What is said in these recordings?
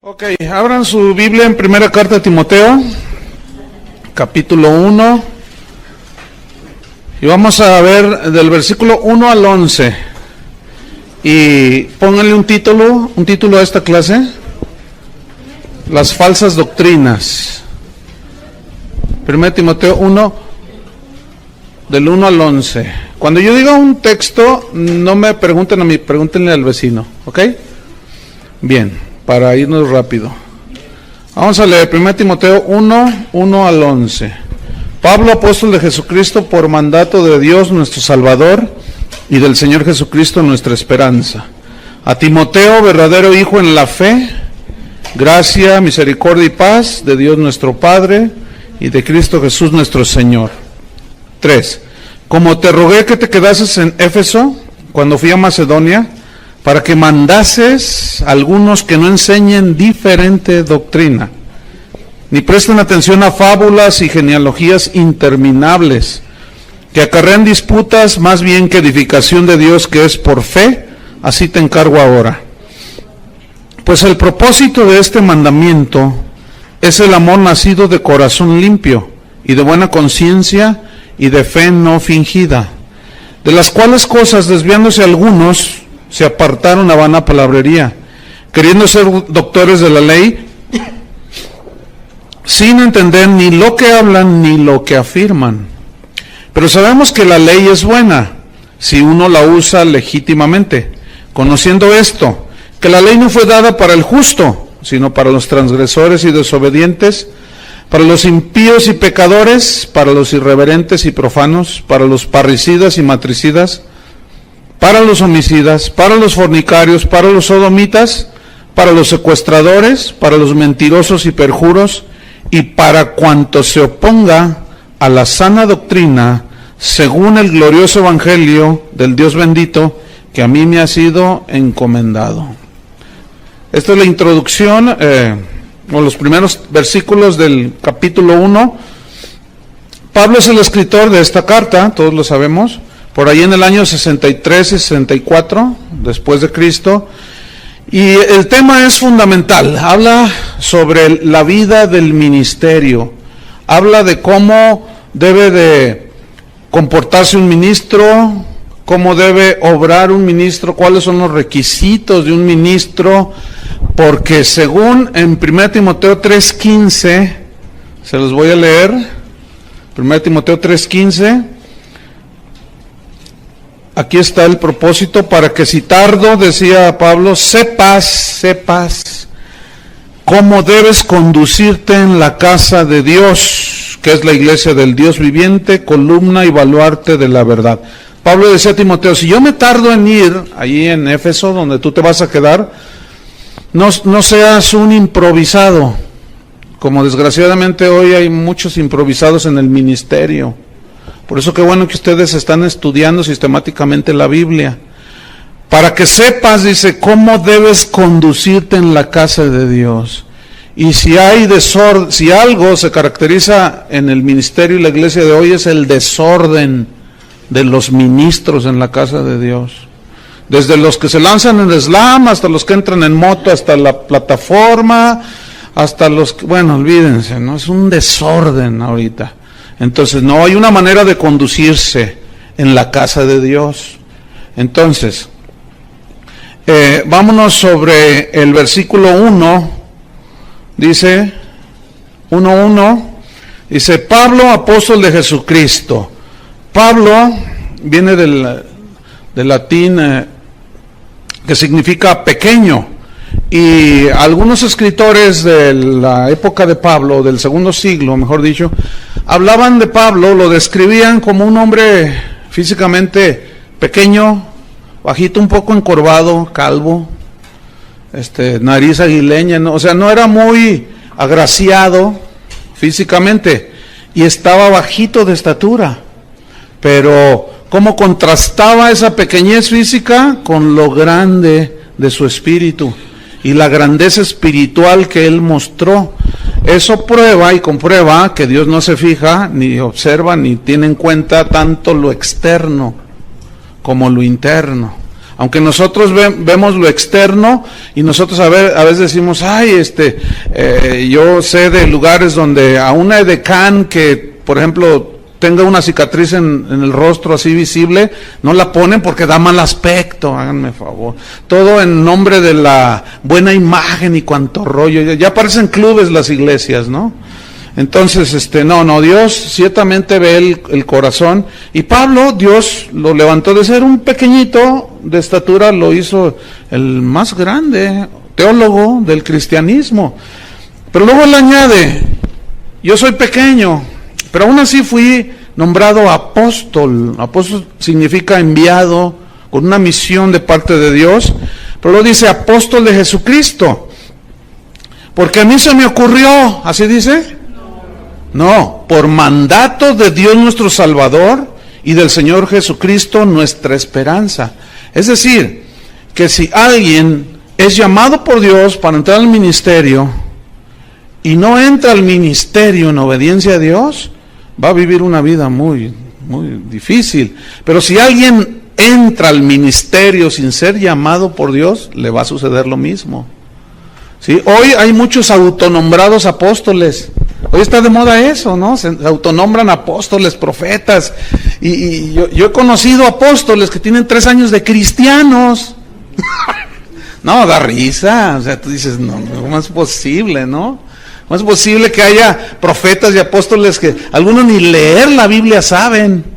Ok, abran su Biblia en primera carta de Timoteo, capítulo 1, y vamos a ver del versículo 1 al 11, y pónganle un título a esta clase: las falsas doctrinas. Primera Timoteo 1, del 1 al 11. Cuando yo diga un texto, no me pregunten a mí, pregúntenle al vecino, ¿ok? Bien, para irnos rápido. Vamos a leer 1 Timoteo 1 al 11. Pablo, apóstol de Jesucristo, por mandato de Dios nuestro Salvador y del Señor Jesucristo nuestra esperanza. A Timoteo, verdadero hijo en la fe, gracia, misericordia y paz de Dios nuestro Padre y de Cristo Jesús nuestro Señor. 3. Como te rogué que te quedases en Éfeso cuando fui a Macedonia, para que mandases a algunos que no enseñen diferente doctrina, ni presten atención a fábulas y genealogías interminables, que acarrean disputas más bien que edificación de Dios que es por fe. Así te encargo ahora. Pues el propósito de este mandamiento es el amor nacido de corazón limpio y de buena conciencia y de fe no fingida, de las cuales cosas, desviándose algunos, se apartaron a vana palabrería, queriendo ser doctores de la ley, sin entender ni lo que hablan ni lo que afirman. Pero sabemos que la ley es buena, si uno la usa legítimamente, conociendo esto, que la ley no fue dada para el justo, sino para los transgresores y desobedientes, para los impíos y pecadores, para los irreverentes y profanos, para los parricidas y matricidas, para los homicidas, para los fornicarios, para los sodomitas, para los secuestradores, para los mentirosos y perjuros, y para cuanto se oponga a la sana doctrina, según el glorioso evangelio del Dios bendito, que a mí me ha sido encomendado. Esta es la introducción, o los primeros versículos del capítulo 1. Pablo es el escritor de esta carta, todos lo sabemos, por ahí en el año 63 y 64 después de Cristo, y el tema es fundamental. Habla sobre la vida del ministerio, habla de cómo debe de comportarse un ministro, cómo debe obrar un ministro, cuáles son los requisitos de un ministro, porque según en 1 Timoteo 3:15, se los voy a leer, 1 Timoteo 3:15, aquí está el propósito: para que si tardo, decía Pablo, sepas cómo debes conducirte en la casa de Dios, que es la iglesia del Dios viviente, columna y baluarte de la verdad. Pablo decía a Timoteo, si yo me tardo en ir allí en Éfeso, donde tú te vas a quedar, no seas un improvisado, como desgraciadamente hoy hay muchos improvisados en el ministerio. Por eso qué bueno que ustedes están estudiando sistemáticamente la Biblia, para que sepas, dice, cómo debes conducirte en la casa de Dios. Y si hay desorden, si algo se caracteriza en el ministerio y la iglesia de hoy, es el desorden de los ministros en la casa de Dios. Desde los que se lanzan en slam, hasta los que entran en moto, hasta la plataforma, hasta los que, bueno, olvídense, ¿no? Es un desorden ahorita. Entonces, no hay una manera de conducirse en la casa de Dios. Entonces, vámonos sobre el versículo 1, dice, 1:1, dice, Pablo, apóstol de Jesucristo. Pablo viene del latín que significa pequeño, y algunos escritores de la época de Pablo, del segundo siglo, mejor dicho, hablaban de Pablo, lo describían como un hombre físicamente pequeño, bajito, un poco encorvado, calvo, nariz aguileña, ¿no? O sea, no era muy agraciado físicamente, y estaba bajito de estatura. Pero cómo contrastaba esa pequeñez física con lo grande de su espíritu y la grandeza espiritual que él mostró. Eso prueba y comprueba que Dios no se fija, ni observa, ni tiene en cuenta tanto lo externo como lo interno. Aunque nosotros vemos lo externo y nosotros a veces decimos, ay, yo sé de lugares donde a una edecán que, por ejemplo, tenga una cicatriz en el rostro así visible, no la ponen porque da mal aspecto, háganme favor. Todo en nombre de la buena imagen y cuanto rollo. Ya parecen clubes las iglesias, ¿no? Entonces, no, Dios ciertamente ve el corazón. Y Pablo, Dios lo levantó de ser un pequeñito de estatura, lo hizo el más grande teólogo del cristianismo. Pero luego él añade, yo soy pequeño, pero aún así fui nombrado apóstol. Apóstol significa enviado, con una misión de parte de Dios. Pero luego dice apóstol de Jesucristo. Porque a mí se me ocurrió, ¿así dice? No, por mandato de Dios nuestro Salvador y del Señor Jesucristo nuestra esperanza. Es decir, que si alguien es llamado por Dios para entrar al ministerio y no entra al ministerio en obediencia a Dios, va a vivir una vida muy, muy difícil. Pero si alguien entra al ministerio sin ser llamado por Dios, le va a suceder lo mismo. ¿Sí? Hoy hay muchos autonombrados apóstoles. Hoy está de moda eso, ¿no? Se autonombran apóstoles, profetas. Y yo he conocido apóstoles que tienen 3 años de cristianos. No, da risa. O sea, tú dices, no, ¿cómo es posible, no? ¿Cómo es posible que haya profetas y apóstoles que algunos ni leer la Biblia saben?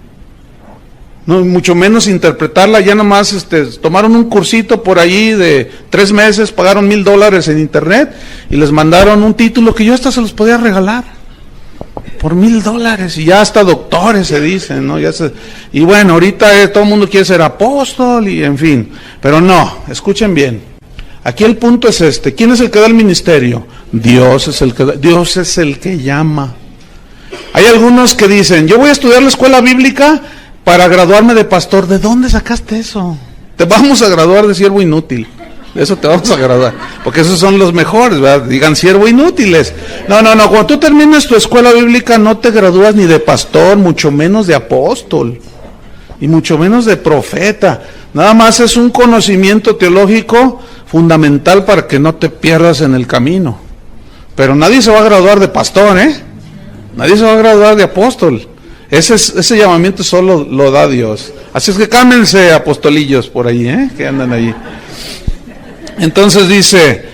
No, mucho menos interpretarla. Ya nomás tomaron un cursito por allí de 3 meses, pagaron $1,000 en internet y les mandaron un título que yo hasta se los podía regalar por $1,000 y ya hasta doctores se dicen, ¿no? Y bueno, ahorita todo el mundo quiere ser apóstol y en fin, pero no, escuchen bien. Aquí el punto es ¿quién es el que da el ministerio? Dios es el que llama. Hay algunos que dicen, yo voy a estudiar la escuela bíblica para graduarme de pastor. ¿De dónde sacaste eso? Te vamos a graduar de siervo inútil. De eso te vamos a graduar. Porque esos son los mejores, ¿verdad? Digan siervo inútiles. No. Cuando tú terminas tu escuela bíblica no te gradúas ni de pastor, mucho menos de apóstol. Y mucho menos de profeta. Nada más es un conocimiento teológico fundamental para que no te pierdas en el camino. Pero nadie se va a graduar de pastor, ¿eh? Nadie se va a graduar de apóstol. Ese llamamiento solo lo da Dios. Así es que cálmense, apostolillos por ahí, que andan allí. Entonces dice,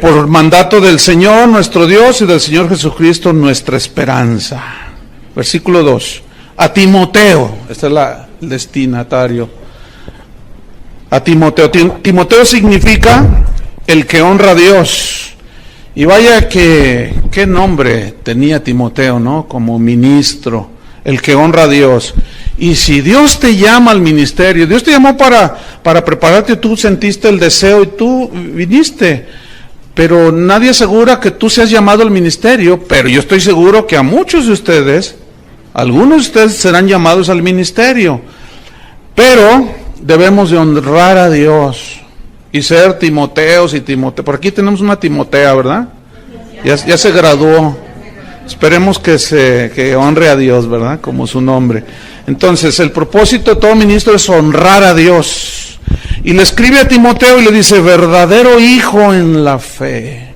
por mandato del Señor nuestro Dios y del Señor Jesucristo nuestra esperanza. Versículo 2. A Timoteo, este es el destinatario. A Timoteo. Timoteo significa el que honra a Dios. Y vaya qué nombre tenía Timoteo, ¿no? Como ministro, el que honra a Dios. Y si Dios te llama al ministerio, Dios te llamó para prepararte, tú sentiste el deseo y tú viniste. Pero nadie asegura que tú seas llamado al ministerio, pero yo estoy seguro que a muchos de ustedes, algunos de ustedes serán llamados al ministerio. Pero debemos de honrar a Dios. Y ser Timoteos y Timoteo. Por aquí tenemos una Timotea, ¿verdad? Ya se graduó. Esperemos que honre a Dios, ¿verdad? Como su nombre. Entonces, el propósito de todo ministro es honrar a Dios. Y le escribe a Timoteo y le dice, verdadero hijo en la fe.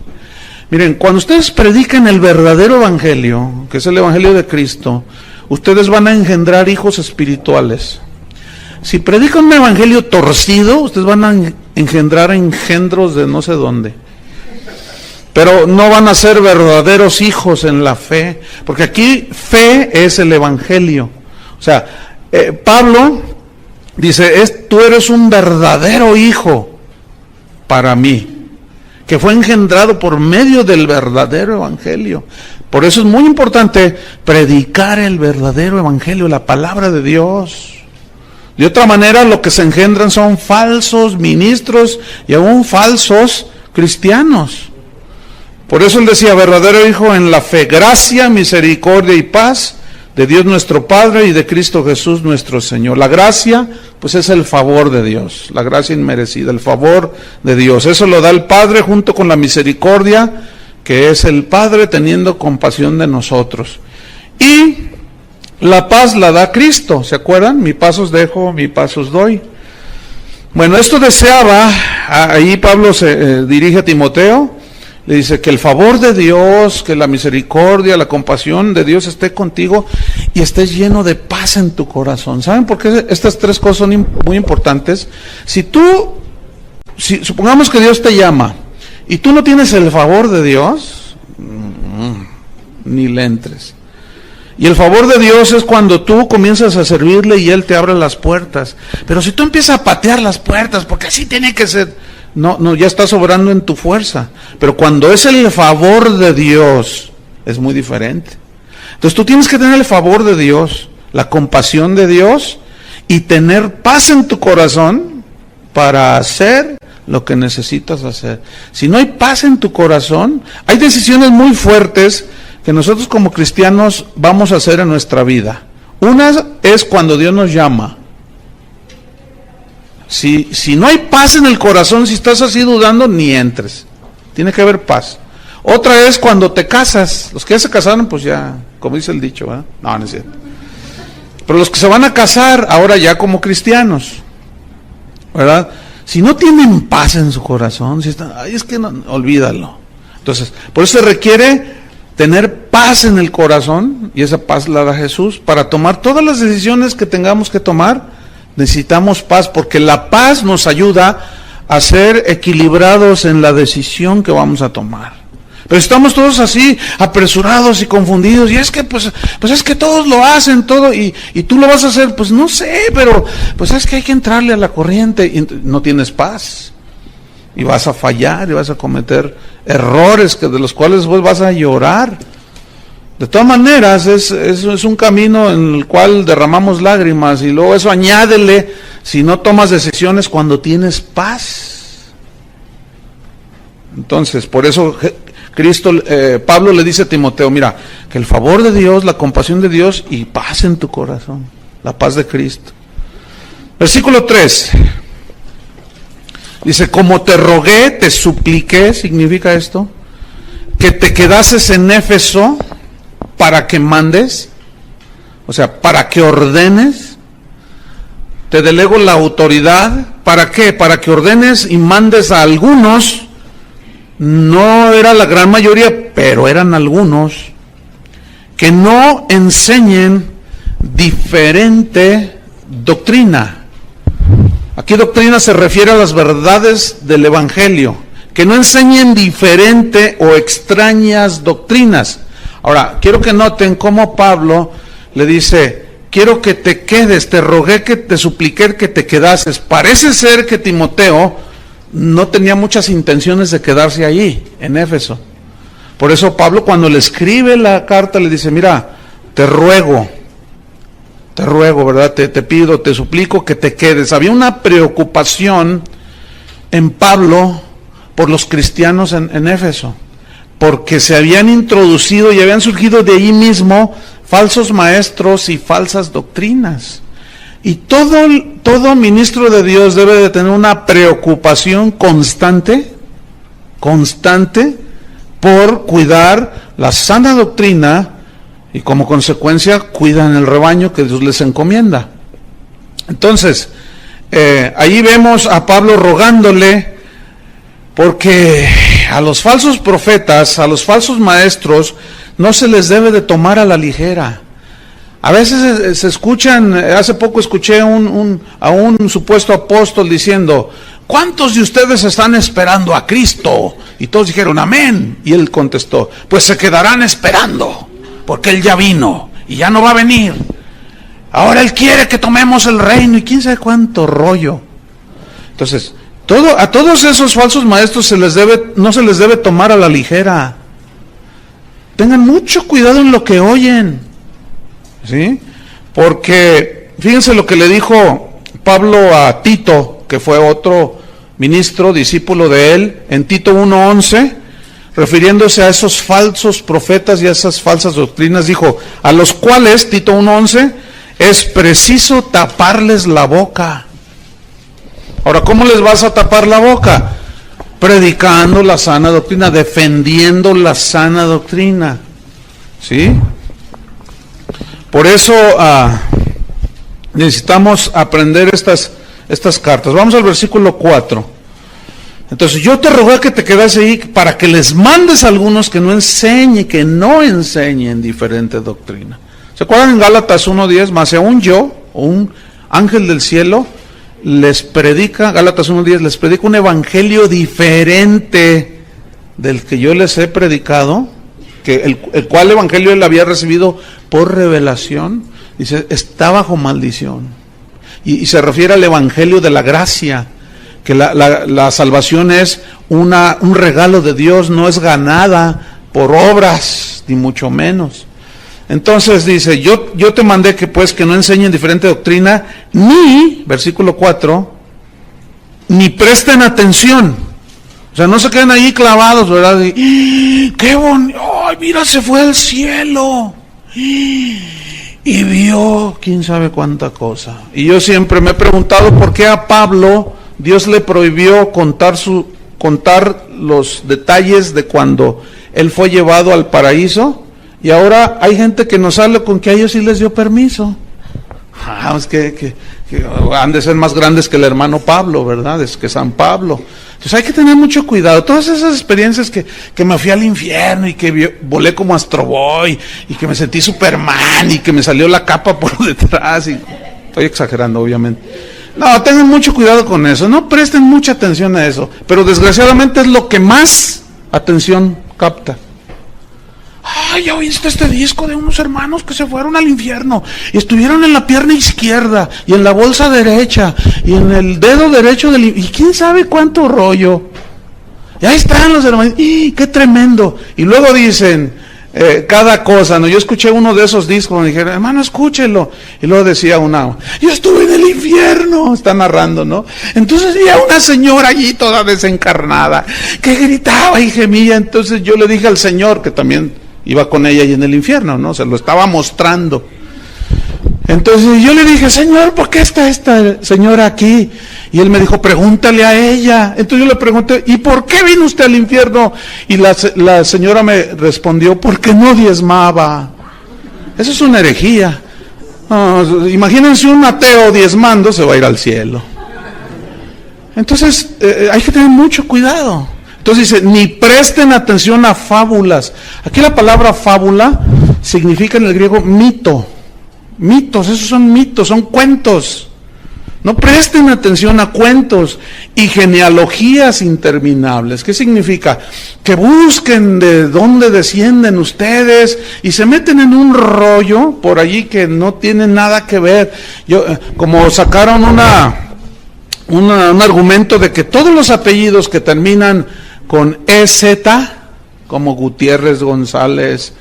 Miren, cuando ustedes predican el verdadero evangelio, que es el evangelio de Cristo, ustedes van a engendrar hijos espirituales. Si predican un evangelio torcido, ustedes van a engendrar engendros de no sé dónde. Pero no van a ser verdaderos hijos en la fe, porque aquí fe es el evangelio. O sea, Pablo dice, tú eres un verdadero hijo para mí, que fue engendrado por medio del verdadero evangelio. Por eso es muy importante predicar el verdadero evangelio, la palabra de Dios. De otra manera, lo que se engendran son falsos ministros y aún falsos cristianos. Por eso él decía, verdadero hijo en la fe, gracia, misericordia y paz de Dios nuestro Padre y de Cristo Jesús nuestro Señor. La gracia, pues es el favor de Dios, la gracia inmerecida, el favor de Dios. Eso lo da el Padre junto con la misericordia, que es el Padre teniendo compasión de nosotros. Y la paz la da Cristo, ¿se acuerdan? Mi paz os dejo, mi paz os doy. Bueno, esto deseaba, ahí Pablo se dirige a Timoteo, le dice que el favor de Dios, que la misericordia, la compasión de Dios esté contigo y estés lleno de paz en tu corazón. ¿Saben por qué estas tres cosas son muy importantes? Si supongamos que Dios te llama y tú no tienes el favor de Dios, ni le entres. Y el favor de Dios es cuando tú comienzas a servirle y Él te abre las puertas. Pero si tú empiezas a patear las puertas, porque así tiene que ser, no, ya estás obrando en tu fuerza. Pero cuando es el favor de Dios, es muy diferente. Entonces tú tienes que tener el favor de Dios, la compasión de Dios y tener paz en tu corazón para hacer lo que necesitas hacer. Si no hay paz en tu corazón, hay decisiones muy fuertes que nosotros como cristianos vamos a hacer en nuestra vida. Una es cuando Dios nos llama. Si no hay paz en el corazón, si estás así dudando, ni entres. Tiene que haber paz. Otra es cuando te casas. Los que ya se casaron, pues ya, como dice el dicho, ¿verdad? No es cierto. Pero los que se van a casar ahora ya como cristianos, ¿verdad? Si no tienen paz en su corazón, si están, ay, es que no, olvídalo. Entonces, por eso se requiere tener paz en el corazón, y esa paz la da Jesús. Para tomar todas las decisiones que tengamos que tomar, necesitamos paz, porque la paz nos ayuda a ser equilibrados en la decisión que vamos a tomar. Pero estamos todos así, apresurados y confundidos, y es que pues es que todos lo hacen, todo, y tú lo vas a hacer, pues no sé, pero pues es que hay que entrarle a la corriente, y no tienes paz. Y vas a fallar, y vas a cometer errores de los cuales después vas a llorar. De todas maneras, es un camino en el cual derramamos lágrimas, y luego eso añádele si no tomas decisiones cuando tienes paz. Entonces, por eso Pablo le dice a Timoteo, mira, que el favor de Dios, la compasión de Dios y paz en tu corazón, la paz de Cristo. Versículo 3. Dice, como te rogué, te supliqué, significa esto, que te quedases en Éfeso para que mandes, o sea, para que ordenes, te delego la autoridad, ¿para qué? Para que ordenes y mandes a algunos, no era la gran mayoría, pero eran algunos, que no enseñen diferente doctrina. Aquí doctrina se refiere a las verdades del Evangelio, que no enseñen diferente o extrañas doctrinas. Ahora, quiero que noten cómo Pablo le dice, quiero que te quedes, te rogué, que te supliqué que te quedases. Parece ser que Timoteo no tenía muchas intenciones de quedarse allí, en Éfeso. Por eso Pablo, cuando le escribe la carta, le dice, mira, te ruego, ¿verdad? Te pido, te suplico que te quedes. Había una preocupación en Pablo por los cristianos en Éfeso, porque se habían introducido y habían surgido de allí mismo falsos maestros y falsas doctrinas. Y todo ministro de Dios debe de tener una preocupación constante por cuidar la sana doctrina, y como consecuencia cuidan el rebaño que Dios les encomienda. Entonces, ahí vemos a Pablo rogándole, porque a los falsos profetas, a los falsos maestros, no se les debe de tomar a la ligera. A veces se escuchan, hace poco escuché a un supuesto apóstol diciendo, ¿cuántos de ustedes están esperando a Cristo? Y todos dijeron, amén. Y él contestó, pues se quedarán esperando, porque Él ya vino y ya no va a venir. Ahora Él quiere que tomemos el reino y quién sabe cuánto rollo. Entonces, a todos esos falsos maestros no se les debe tomar a la ligera. Tengan mucho cuidado en lo que oyen, ¿sí? Porque fíjense lo que le dijo Pablo a Tito, que fue otro ministro, discípulo de él, en Tito 1:11, refiriéndose a esos falsos profetas y a esas falsas doctrinas, dijo, a los cuales, Tito 1:11, es preciso taparles la boca. Ahora, ¿cómo les vas a tapar la boca? Predicando la sana doctrina, defendiendo la sana doctrina, ¿sí? Por eso necesitamos aprender estas cartas. Vamos al versículo 4. Entonces yo te rogué que te quedas ahí para que les mandes a algunos que no enseñen diferente doctrina. ¿Se acuerdan en Gálatas 1:10? Más aún yo, o un ángel del cielo, les predica, Gálatas 1:10, les predica un evangelio diferente del que yo les he predicado, que el cual evangelio él había recibido por revelación. Dice, está bajo maldición. Y se refiere al evangelio de la gracia, que la salvación es un regalo de Dios, no es ganada por obras, ni mucho menos. Entonces dice, yo te mandé que no enseñen diferente doctrina, ni, versículo 4, ni presten atención. O sea, no se queden ahí clavados, ¿verdad? Y, ¡qué bonito! ¡Ay, mira, se fue al cielo! Y vio quién sabe cuánta cosa. Y yo siempre me he preguntado por qué a Pablo Dios le prohibió contar los detalles de cuando él fue llevado al paraíso, y ahora hay gente que nos sale con que a ellos sí les dio permiso. Es que han de ser más grandes que el hermano Pablo, ¿verdad? Es que San Pablo. Entonces hay que tener mucho cuidado. Todas esas experiencias que me fui al infierno y que volé como Astro Boy y que me sentí Superman y que me salió la capa por detrás, y estoy exagerando obviamente. No, tengan mucho cuidado con eso, no presten mucha atención a eso, pero desgraciadamente es lo que más atención capta. Ay, ¿ya oíste este disco de unos hermanos que se fueron al infierno y estuvieron en la pierna izquierda y en la bolsa derecha y en el dedo derecho y quién sabe cuánto rollo? Y ahí están los hermanos, ¡y qué tremendo! Y luego dicen cada cosa, ¿no? Yo escuché uno de esos discos, me dijeron, hermano, escúchelo. Y luego decía yo estuve en el infierno, está narrando, ¿no? Entonces había una señora allí toda desencarnada, que gritaba y gemía. Entonces yo le dije al Señor, que también iba con ella ahí en el infierno, ¿no? Se lo estaba mostrando. Entonces yo le dije, Señor, ¿por qué está esta señora aquí? Y él me dijo, pregúntale a ella. Entonces yo le pregunté, ¿y por qué vino usted al infierno? Y la señora me respondió, porque no diezmaba. Eso es una herejía. No, imagínense un ateo diezmando, se va a ir al cielo. Entonces hay que tener mucho cuidado. Entonces dice, ni presten atención a fábulas. Aquí la palabra fábula significa en el griego mito. Mitos, esos son mitos, son cuentos. No presten atención a cuentos y genealogías interminables. ¿Qué significa? Que busquen de dónde descienden ustedes y se meten en un rollo por allí que no tiene nada que ver. Como sacaron un argumento de que todos los apellidos que terminan con EZ, como Gutiérrez, González,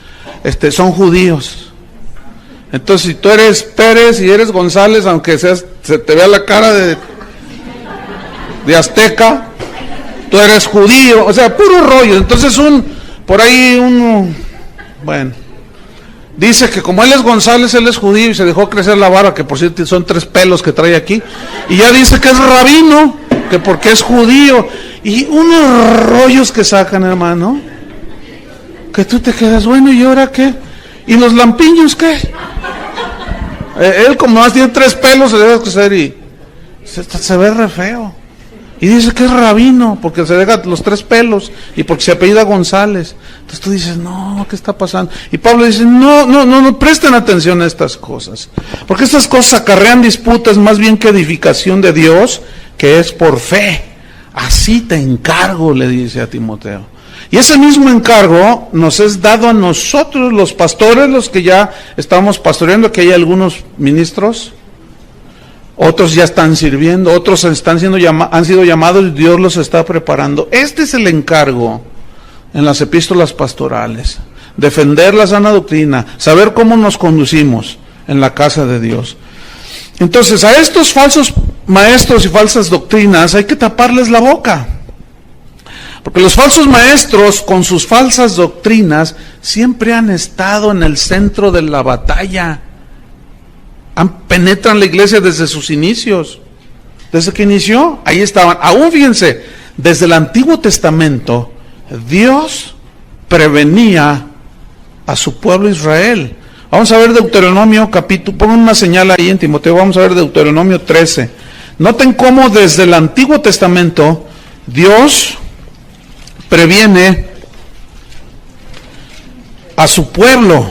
son judíos. Entonces, si tú eres Pérez y eres González, aunque se te vea la cara de azteca, tú eres judío, o sea, puro rollo. Entonces bueno, dice que como él es González, él es judío y se dejó crecer la barba, que por cierto son 3 pelos que trae aquí, y ya dice que es rabino, que porque es judío, y unos rollos que sacan, hermano, que tú te quedas, bueno, ¿y ahora qué? ¿Y los lampiños qué? Él como más tiene 3 pelos se debe crecer y se ve re feo. Y dice que es rabino porque se deja los 3 pelos y porque se apellida González. Entonces tú dices, no, ¿qué está pasando? Y Pablo dice, no presten atención a estas cosas, porque estas cosas acarrean disputas más bien que edificación de Dios, que es por fe. Así te encargo, le dice a Timoteo. Y ese mismo encargo nos es dado a nosotros, los pastores, los que ya estamos pastoreando, que hay algunos ministros, otros ya están sirviendo, otros han sido llamados y Dios los está preparando. Este es el encargo en las epístolas pastorales: defender la sana doctrina, saber cómo nos conducimos en la casa de Dios. Entonces, a estos falsos maestros y falsas doctrinas hay que taparles la boca. Porque los falsos maestros, con sus falsas doctrinas, siempre han estado en el centro de la batalla. Penetran la iglesia desde sus inicios. Desde que inició, ahí estaban. Aún fíjense, desde el Antiguo Testamento, Dios prevenía a su pueblo Israel. Vamos a ver Deuteronomio capítulo, pongan una señal ahí en Timoteo, vamos a ver Deuteronomio 13. Noten cómo desde el Antiguo Testamento Dios previene a su pueblo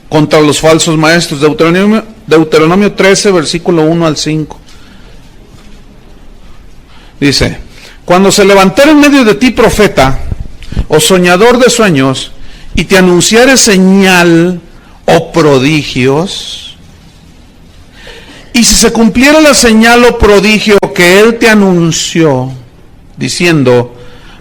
contra los falsos maestros. Deuteronomio 13, versículo 1 al 5. Dice: cuando se levantare en medio de ti profeta o soñador de sueños, y te anunciare señal o prodigios, y si se cumpliera la señal o prodigio que él te anunció, diciendo: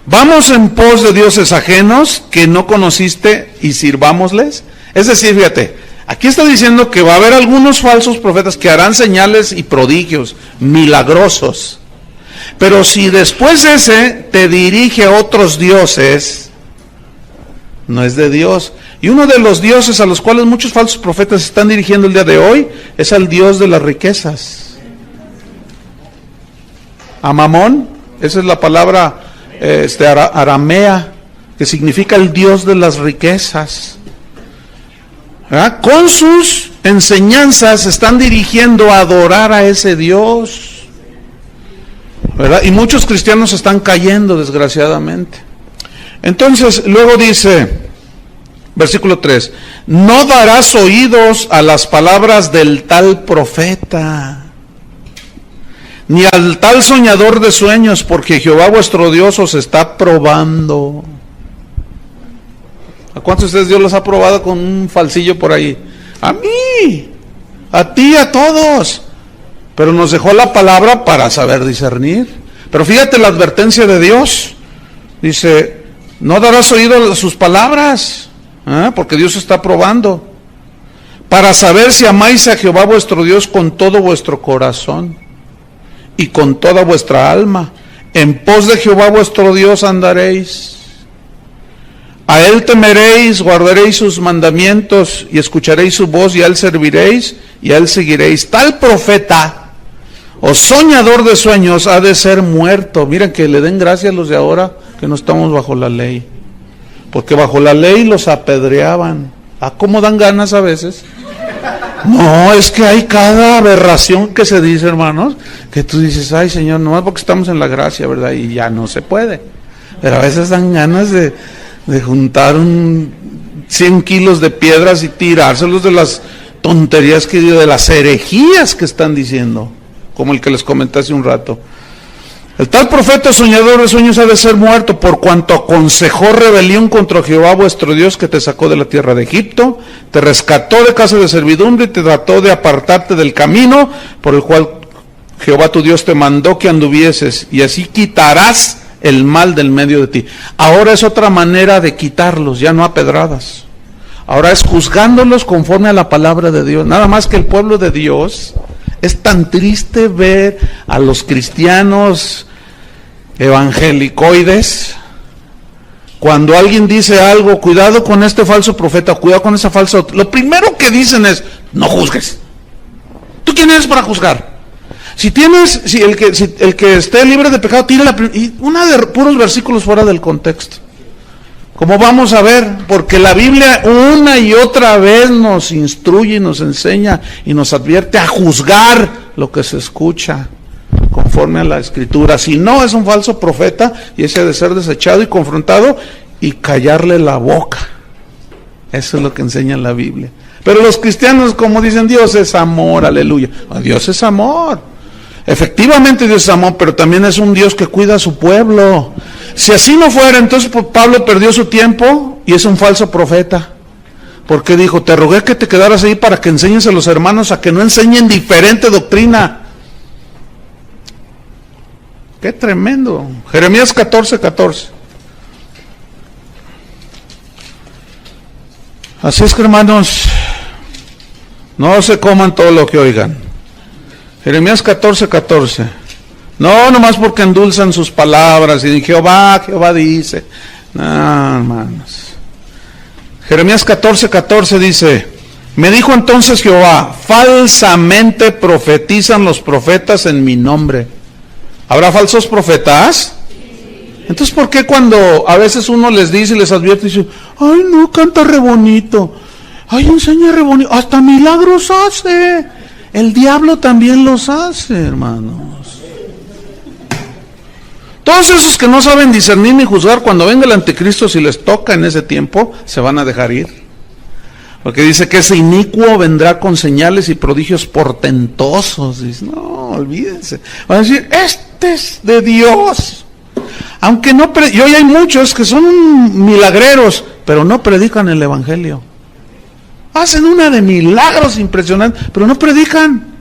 vamos en pos de dioses ajenos que no conociste y sirvámosles. Es decir, fíjate, aquí está diciendo que va a haber algunos falsos profetas que harán señales y prodigios milagrosos. Pero si después ese te dirige a otros dioses, no es de Dios. Y uno de los dioses a los cuales muchos falsos profetas están dirigiendo el día de hoy es al Dios de las riquezas. A Mamón, esa es la palabra aramea, que significa el Dios de las riquezas. ¿Verdad? Con sus enseñanzas están dirigiendo a adorar a ese Dios. ¿Verdad? Y muchos cristianos están cayendo, desgraciadamente. Entonces, luego dice, versículo 3, no darás oídos a las palabras del tal profeta, ni al tal soñador de sueños, porque Jehová vuestro Dios os está probando. ¿A cuántos de ustedes Dios los ha probado con un falsillo por ahí? A mí, a ti, a todos. Pero nos dejó la palabra para saber discernir. Pero fíjate la advertencia de Dios. Dice, no darás oído a sus palabras, porque Dios está probando, para saber si amáis a Jehová vuestro Dios con todo vuestro corazón y con toda vuestra alma. En pos de Jehová vuestro Dios andaréis. A él temeréis, guardaréis sus mandamientos y escucharéis su voz, y a él serviréis y a él seguiréis. Tal profeta o soñador de sueños ha de ser muerto. Miren, que le den gracias a los de ahora que no estamos bajo la ley, porque bajo la ley los apedreaban. ¿A cómo dan ganas a veces? No, es que hay cada aberración que se dice, hermanos, que tú dices, ay Señor, nomás porque estamos en la gracia, ¿verdad? Y ya no se puede. Pero a veces dan ganas de juntar 100 kilos de piedras y tirárselos de las tonterías que digo, de las herejías que están diciendo, como el que les comenté hace un rato. El tal profeta soñador de sueños ha de ser muerto, por cuanto aconsejó rebelión contra Jehová vuestro Dios, que te sacó de la tierra de Egipto, te rescató de casa de servidumbre y te trató de apartarte del camino por el cual Jehová tu Dios te mandó que anduvieses, y así quitarás el mal del medio de ti. Ahora es otra manera de quitarlos, ya no a pedradas. Ahora es juzgándolos conforme a la palabra de Dios. Nada más que el pueblo de Dios, es tan triste ver a los cristianos evangelicoides, cuando alguien dice algo, cuidado con este falso profeta, cuidado con esa falsa, lo primero que dicen es, no juzgues. ¿Tú quién eres para juzgar? Si el que esté libre de pecado, tira una de puros versículos fuera del contexto. Como vamos a ver, porque la Biblia una y otra vez nos instruye y nos enseña y nos advierte a juzgar lo que se escucha conforme a la Escritura. Si no, es un falso profeta y ese ha de ser desechado y confrontado y callarle la boca. Eso es lo que enseña la Biblia. Pero los cristianos, como dicen, Dios es amor, aleluya. Dios es amor. Efectivamente Dios es amor, pero también es un Dios que cuida a su pueblo. Si así no fuera, entonces Pablo perdió su tiempo y es un falso profeta. Porque dijo, te rogué que te quedaras ahí para que enseñes a los hermanos a que no enseñen diferente doctrina. Qué tremendo. Jeremías 14:14. Así es que, hermanos, no se coman todo lo que oigan. Jeremías 14:14. No, nomás porque endulzan sus palabras y Jehová dice. No, hermanos. Jeremías 14:14 dice, me dijo entonces Jehová, falsamente profetizan los profetas en mi nombre. ¿Habrá falsos profetas? Entonces, ¿por qué cuando a veces uno les dice y les advierte y dice, ay no, canta re bonito, ay enseña re bonito, hasta milagros hace? El diablo también los hace, hermanos. Todos esos que no saben discernir ni juzgar, cuando venga el anticristo, si les toca en ese tiempo, se van a dejar ir. Porque dice que ese inicuo vendrá con señales y prodigios portentosos. Dice, no, olvídense. Van a decir, este es de Dios. Aunque no, y hoy hay muchos que son milagreros, pero no predican el evangelio. Hacen una de milagros impresionantes, pero no predican.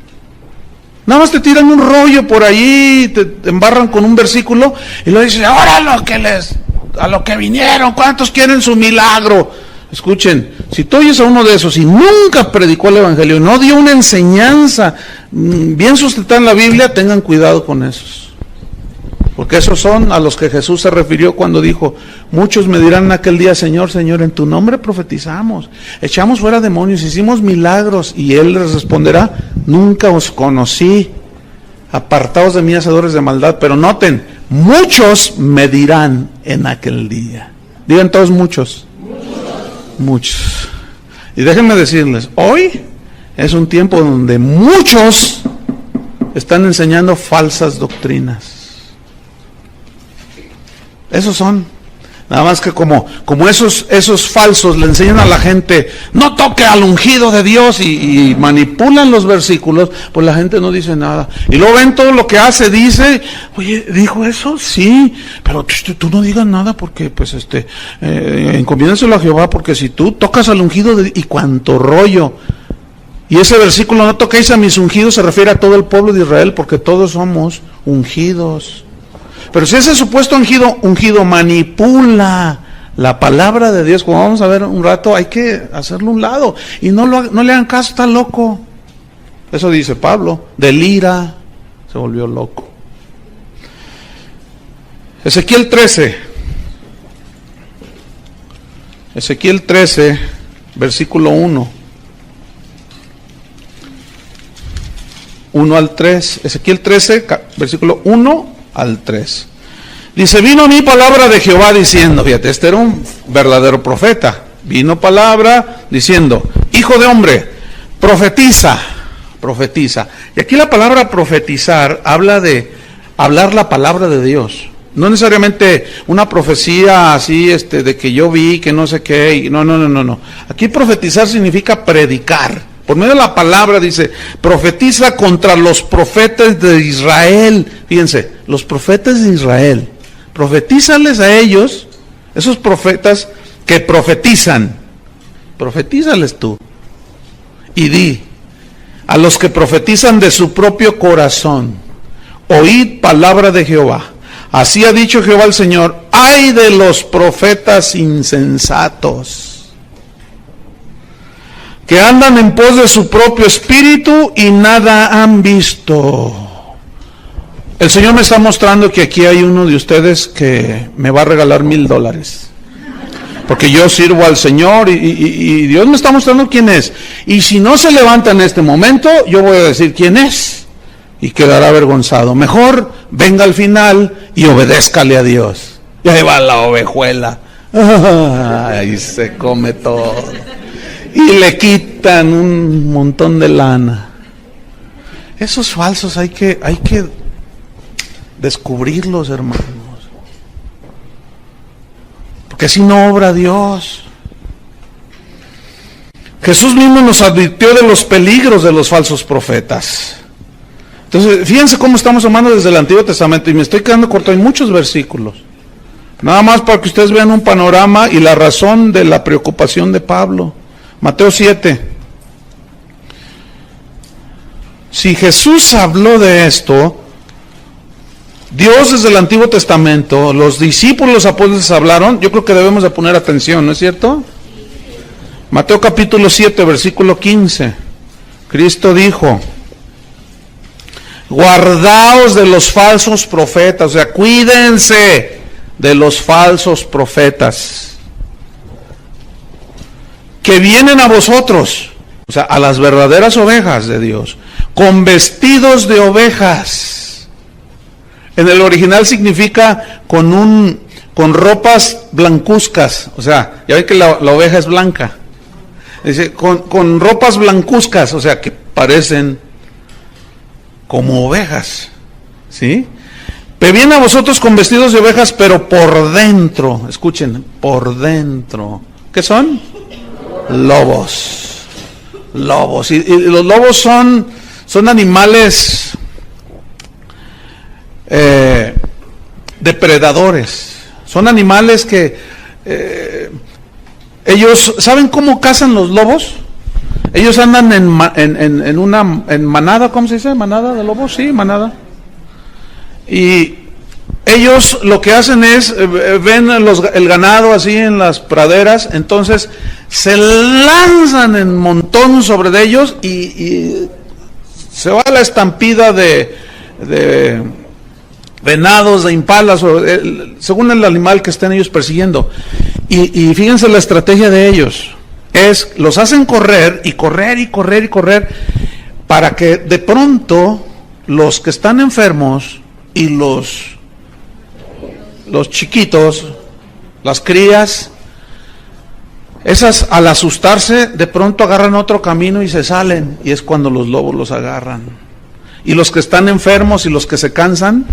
Nada más te tiran un rollo por ahí, te embarran con un versículo y luego dicen, ahora a lo que vinieron, ¿cuántos quieren su milagro? Escuchen, si tú oyes a uno de esos y nunca predicó el evangelio, no dio una enseñanza bien sustentada en la Biblia, tengan cuidado con esos. Porque esos son a los que Jesús se refirió cuando dijo, muchos me dirán en aquel día, Señor, Señor, en tu nombre profetizamos, echamos fuera demonios, hicimos milagros, y Él les responderá, nunca os conocí, apartaos de mí, hacedores de maldad. Pero noten, muchos me dirán en aquel día. Digan todos muchos. Muchos. Y déjenme decirles, hoy es un tiempo donde muchos están enseñando falsas doctrinas. Esos son. Nada más que como esos falsos le enseñan a la gente, no toque al ungido de Dios, y manipulan los versículos, pues la gente no dice nada. Y luego ven todo lo que hace, dice, oye, ¿dijo eso? Sí, pero tú no digas nada porque, pues, encomiéndaselo a Jehová, porque si tú tocas al ungido y cuánto rollo. Y ese versículo, no toquéis a mis ungidos, se refiere a todo el pueblo de Israel, porque todos somos ungidos. Pero si ese supuesto ungido manipula la palabra de Dios, como vamos a ver un rato, hay que hacerlo a un lado. Y no le hagan caso, está loco. Eso dice Pablo, delira, se volvió loco. Ezequiel 13, versículo 1. 1 al 3, Ezequiel 13, versículo 1 al 3. Dice, vino a mí palabra de Jehová diciendo, fíjate, este era un verdadero profeta. Vino palabra diciendo, hijo de hombre, profetiza. Y aquí la palabra profetizar habla de hablar la palabra de Dios. No necesariamente una profecía así, de que yo vi, que no sé qué, no. Aquí profetizar significa predicar. Por medio de la palabra dice, profetiza contra los profetas de Israel. Fíjense, los profetas de Israel. Profetízales a ellos, esos profetas que profetizan. Profetízales tú. Y di, a los que profetizan de su propio corazón, oíd palabra de Jehová. Así ha dicho Jehová el Señor, ay de los profetas insensatos, que andan en pos de su propio espíritu y nada han visto. El Señor me está mostrando que aquí hay uno de ustedes que me va a regalar $1,000. Porque yo sirvo al Señor y Dios me está mostrando quién es. Y si no se levanta en este momento, yo voy a decir quién es. Y quedará avergonzado. Mejor venga al final y obedézcale a Dios. Y ahí va la ovejuela. Ahí se come todo. Y le quitan un montón de lana. Esos falsos hay que descubrirlos, hermanos. Porque así no obra Dios. Jesús mismo nos advirtió de los peligros de los falsos profetas. Entonces, fíjense cómo estamos hablando desde el Antiguo Testamento. Y me estoy quedando corto, hay muchos versículos. Nada más para que ustedes vean un panorama y la razón de la preocupación de Pablo. Mateo 7. Si Jesús habló de esto, Dios desde el Antiguo Testamento, los discípulos, los apóstoles hablaron, yo creo que debemos de poner atención, ¿no es cierto? Mateo capítulo 7, versículo 15. Cristo dijo, guardaos de los falsos profetas, o sea, cuídense de los falsos profetas, que vienen a vosotros, o sea, a las verdaderas ovejas de Dios, con vestidos de ovejas. En el original significa con ropas blancuzcas, o sea, ya ven que la oveja es blanca. Dice, con ropas blancuzcas, o sea, que parecen como ovejas, ¿sí? Vienen a vosotros con vestidos de ovejas, pero por dentro, escuchen, por dentro, ¿qué son? Lobos. Lobos. Y los lobos son animales depredadores. Son animales que ellos, ¿saben cómo cazan los lobos? Ellos andan en manada, ¿cómo se dice? ¿Manada de lobos? Sí, manada. Y ellos lo que hacen es, ven el ganado así en las praderas, entonces se lanzan en montón sobre ellos y se va la estampida de venados, de impalas, según el animal que estén ellos persiguiendo. Y fíjense la estrategia de ellos. Los hacen correr y correr y correr y correr para que de pronto los que están enfermos y los chiquitos, las crías, esas al asustarse de pronto agarran otro camino y se salen, y es cuando los lobos los agarran. Y los que están enfermos y los que se cansan,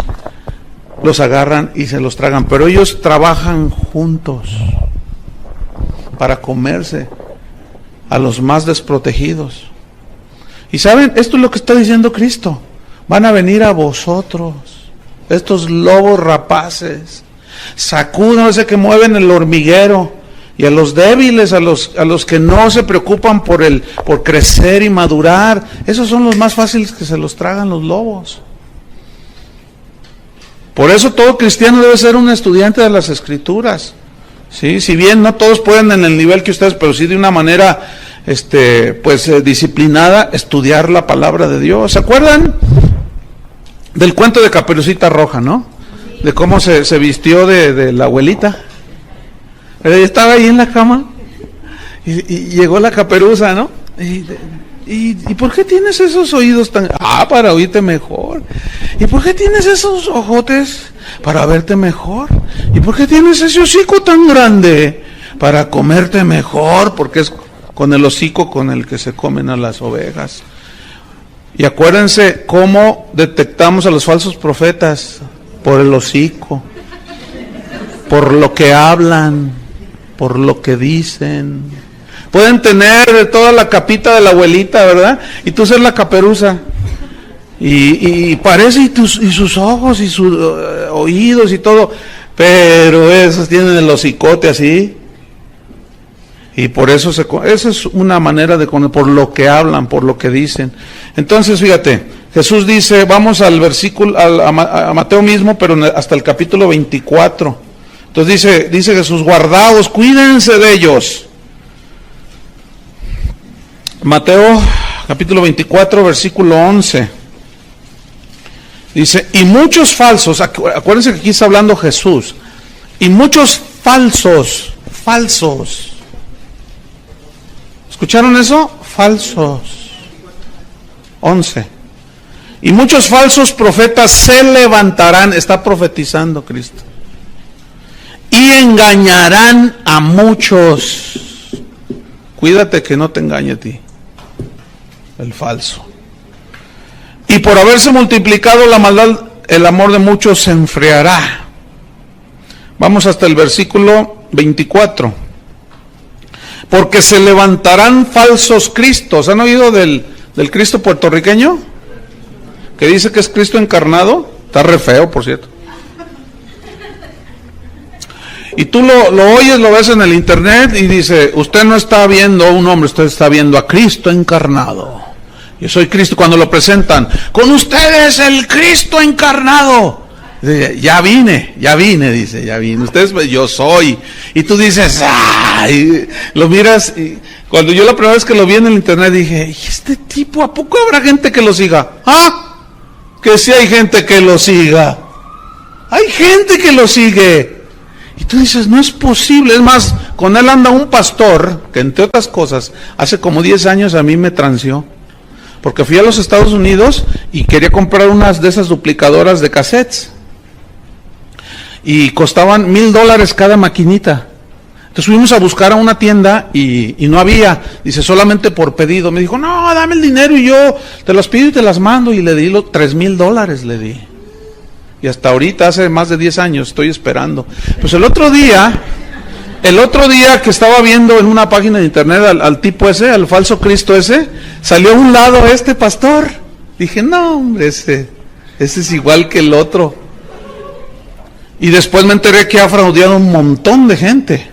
los agarran y se los tragan, pero ellos trabajan juntos para comerse a los más desprotegidos. Y saben, esto es lo que está diciendo Cristo: van a venir a vosotros estos lobos rapaces, sacúdanse que mueven el hormiguero, y a los débiles, a los que no se preocupan por crecer y madurar, esos son los más fáciles que se los tragan los lobos. Por eso todo cristiano debe ser un estudiante de las Escrituras. ¿Sí? Si bien no todos pueden en el nivel que ustedes, pero sí de una manera disciplinada, estudiar la palabra de Dios. ¿Se acuerdan del cuento de Caperucita Roja, no? De cómo se vistió de la abuelita. Ella estaba ahí en la cama y llegó la caperuza, ¿no? ¿Y por qué tienes esos oídos tan... para oírte mejor. ¿Y por qué tienes esos ojotes? Para verte mejor. ¿Y por qué tienes ese hocico tan grande? Para comerte mejor, porque es con el hocico con el que se comen a las ovejas. Y acuérdense cómo detectamos a los falsos profetas: por el hocico, por lo que hablan, por lo que dicen. Pueden tener toda la capita de la abuelita, ¿verdad? Y tú ser la caperuza. Y parece, y sus ojos, y sus oídos, y todo. Pero esos tienen el hocicote así. Y por eso esa es una manera de conocer, por lo que hablan, por lo que dicen. Entonces, fíjate, Jesús dice, vamos al versículo, a Mateo mismo, pero hasta el capítulo 24. Entonces dice Jesús: guardaos, cuídense de ellos. Mateo capítulo 24, versículo 11. Dice, y muchos falsos, acuérdense que aquí está hablando Jesús, y muchos falsos. ¿Escucharon eso? Falsos. 11. Y muchos falsos profetas se levantarán, está profetizando Cristo, y engañarán a muchos. Cuídate que no te engañe a ti, el falso. Y por haberse multiplicado la maldad, el amor de muchos se enfriará. Vamos hasta el versículo 24. Porque se levantarán falsos cristos. ¿Han oído del Cristo puertorriqueño? Que dice que es Cristo encarnado. Está re feo, por cierto. Y tú lo oyes, lo ves en el internet y dice, usted no está viendo a un hombre, usted está viendo a Cristo encarnado. Yo soy Cristo. Cuando lo presentan, con ustedes el Cristo encarnado. Dice, ya vine, dice, ya vine. Ustedes, yo soy. Y tú dices, ¡ay! Lo miras. Y cuando yo la primera vez que lo vi en el internet dije, ¿y este tipo, a poco habrá gente que lo siga? Que sí hay gente que lo siga. Hay gente que lo sigue. Y tú dices, no es posible. Es más, con él anda un pastor que, entre otras cosas, hace como 10 años a mí me transió. Porque fui a los Estados Unidos y quería comprar unas de esas duplicadoras de cassettes. Y costaban $1,000 cada maquinita. Entonces fuimos a buscar a una tienda y no había. Dice, solamente por pedido. Me dijo, no, dame el dinero y yo te las pido y te las mando. Y le di los $3,000, le di. Y hasta ahorita, hace más de 10 años, estoy esperando. Pues el otro día que estaba viendo en una página de internet al tipo ese, al falso Cristo ese, salió a un lado este pastor. Dije, no hombre, ese es igual que el otro. Y después me enteré que ha fraudeado un montón de gente,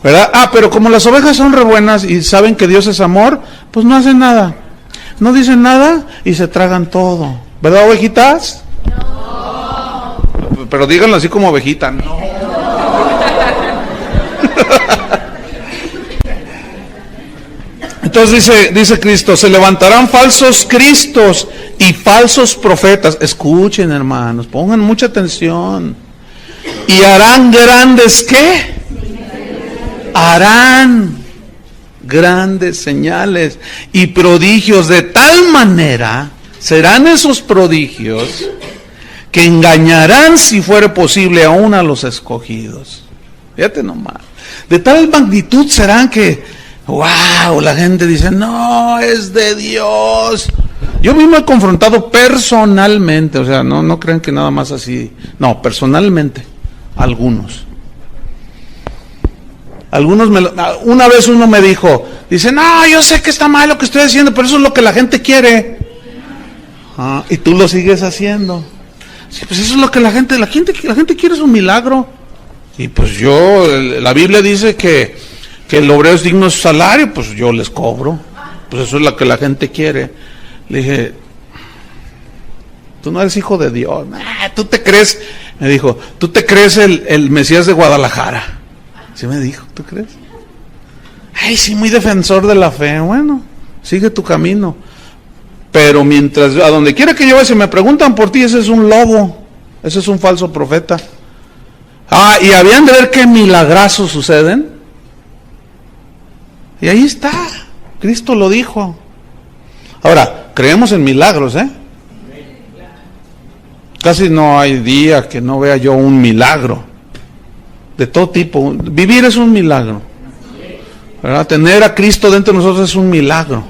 ¿verdad? Pero como las ovejas son re buenas y saben que Dios es amor, pues no hacen nada. No dicen nada y se tragan todo. ¿Verdad, ovejitas? No. Pero díganlo así como ovejita, no. Entonces dice Cristo, se levantarán falsos cristos y falsos profetas. Escuchen, hermanos, pongan mucha atención. Y harán grandes, ¿qué? Harán grandes señales y prodigios, de tal manera serán esos prodigios que engañarán, si fuere posible, aún a los escogidos. Fíjate nomás. De tal magnitud serán que, wow, la gente dice, no, es de Dios. Yo mismo he confrontado personalmente, o sea, no crean que nada más así, no, personalmente, algunos, una vez uno me dijo, dice, no, yo sé que está mal lo que estoy haciendo, pero eso es lo que la gente quiere. Y tú lo sigues haciendo. Sí, pues eso es lo que la gente quiere, es un milagro. Y pues la Biblia dice que el obrero es digno de su salario, pues yo les cobro. Pues eso es lo que la gente quiere. Le dije, tú no eres hijo de Dios. Tú te crees, me dijo, tú te crees el Mesías de Guadalajara. Sí me dijo, ¿tú crees? Ay, sí, muy defensor de la fe. Bueno, sigue tu camino. Pero mientras, a donde quiera que yo vaya, si me preguntan por ti, ese es un lobo, ese es un falso profeta. Y habían de ver qué milagrazos suceden. Y ahí está, Cristo lo dijo. Ahora, creemos en milagros, Casi no hay día que no vea yo un milagro. De todo tipo. Vivir es un milagro, ¿verdad? Tener a Cristo dentro de nosotros es un milagro.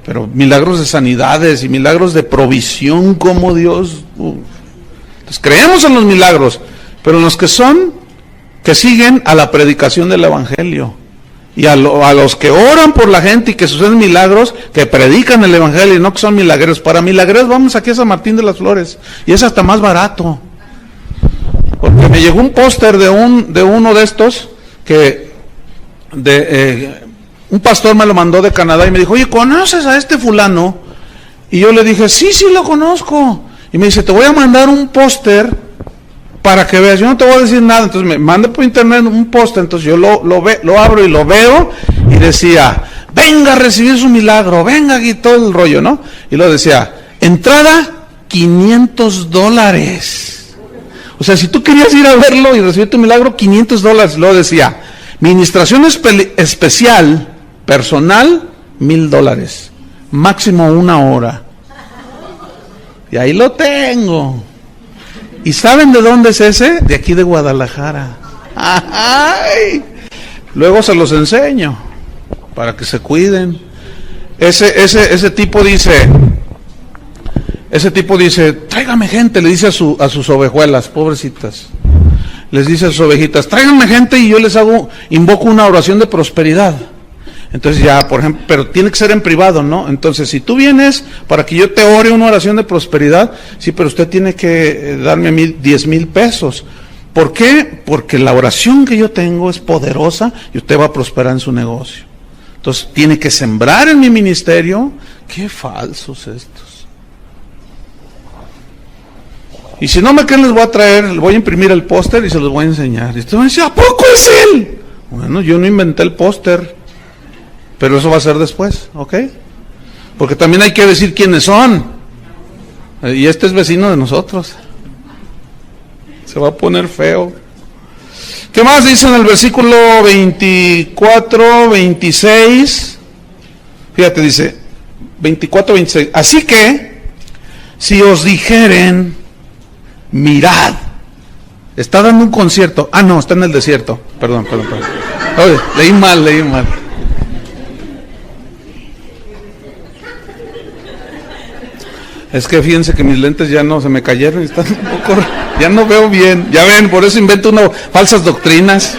Pero milagros de sanidades y milagros de provisión como Dios. Entonces creemos en los milagros, pero en los que siguen a la predicación del Evangelio. Y a los que oran por la gente y que suceden milagros, que predican el Evangelio y no que son milagreros. Para milagreros vamos aquí a San Martín de las Flores. Y es hasta más barato. Porque me llegó un póster de uno de estos que un pastor me lo mandó de Canadá y me dijo, oye, ¿conoces a este fulano? Y yo le dije, sí lo conozco. Y me dice, te voy a mandar un póster para que veas. Yo no te voy a decir nada. Entonces me manda por internet un póster. Entonces yo lo abro y lo veo y decía, venga a recibir su milagro, venga aquí, todo el rollo, ¿no? Y luego decía, entrada $500. O sea, si tú querías ir a verlo y recibir tu milagro, $500. Luego decía, ministración especial, personal, $1,000. Máximo 1 hora. Y ahí lo tengo. ¿Y saben de dónde es ese? De aquí de Guadalajara. ¡Ay! Luego se los enseño, para que se cuiden. Ese tipo dice, tráigame gente, le dice a sus ovejuelas, pobrecitas. Les dice a sus ovejitas, tráiganme gente y yo les invoco una oración de prosperidad. Entonces ya, por ejemplo, pero tiene que ser en privado, ¿no? Entonces, si tú vienes para que yo te ore una oración de prosperidad, sí, pero usted tiene que darme a mí 10,000 pesos. ¿Por qué? Porque la oración que yo tengo es poderosa y usted va a prosperar en su negocio. Entonces, tiene que sembrar en mi ministerio. Qué falsos estos. Y si no me creen, les voy a traer, les voy a imprimir el póster y se los voy a enseñar. Y usted va a decir, ¿a poco es él? Bueno, yo no inventé el póster, pero eso va a ser después, ¿ok? Porque también hay que decir quiénes son. Y este es vecino de nosotros. Se va a poner feo. ¿Qué más dice en el versículo 24, 26? Fíjate, dice 24, 26. Así que, si os dijeren, mirad. Está dando un concierto. No, está en el desierto. Perdón. Oye, leí mal. Es que fíjense que mis lentes ya no se me cayeron, están un poco, ya no veo bien. Ya ven, por eso invento falsas doctrinas.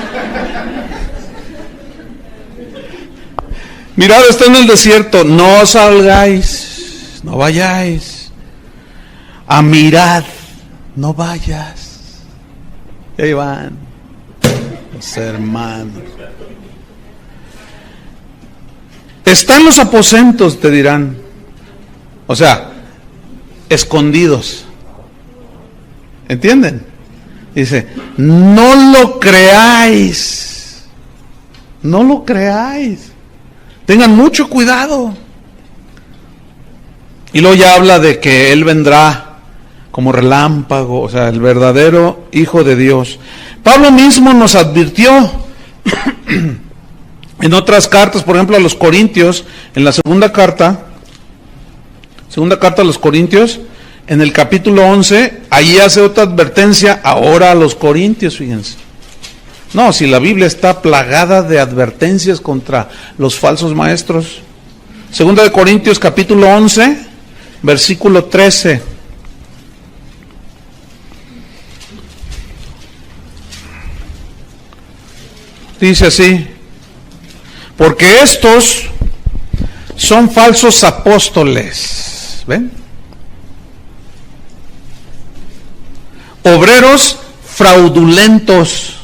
Mirad, está en el desierto, no salgáis, no vayáis. A mirad, no vayas. Y ahí van los hermanos. Están los aposentos, te dirán. O sea, escondidos. ¿Entienden? Dice, no lo creáis. No lo creáis. Tengan mucho cuidado. Y luego ya habla de que Él vendrá como relámpago, o sea, el verdadero Hijo de Dios. Pablo mismo nos advirtió en otras cartas, por ejemplo a los Corintios, en la segunda carta a los Corintios, en el capítulo 11, ahí hace otra advertencia ahora a los Corintios, fíjense. No, si la Biblia está plagada de advertencias contra los falsos maestros. Segunda de Corintios capítulo 11, versículo 13. Dice así: porque estos son falsos apóstoles, ¿ven? Obreros fraudulentos,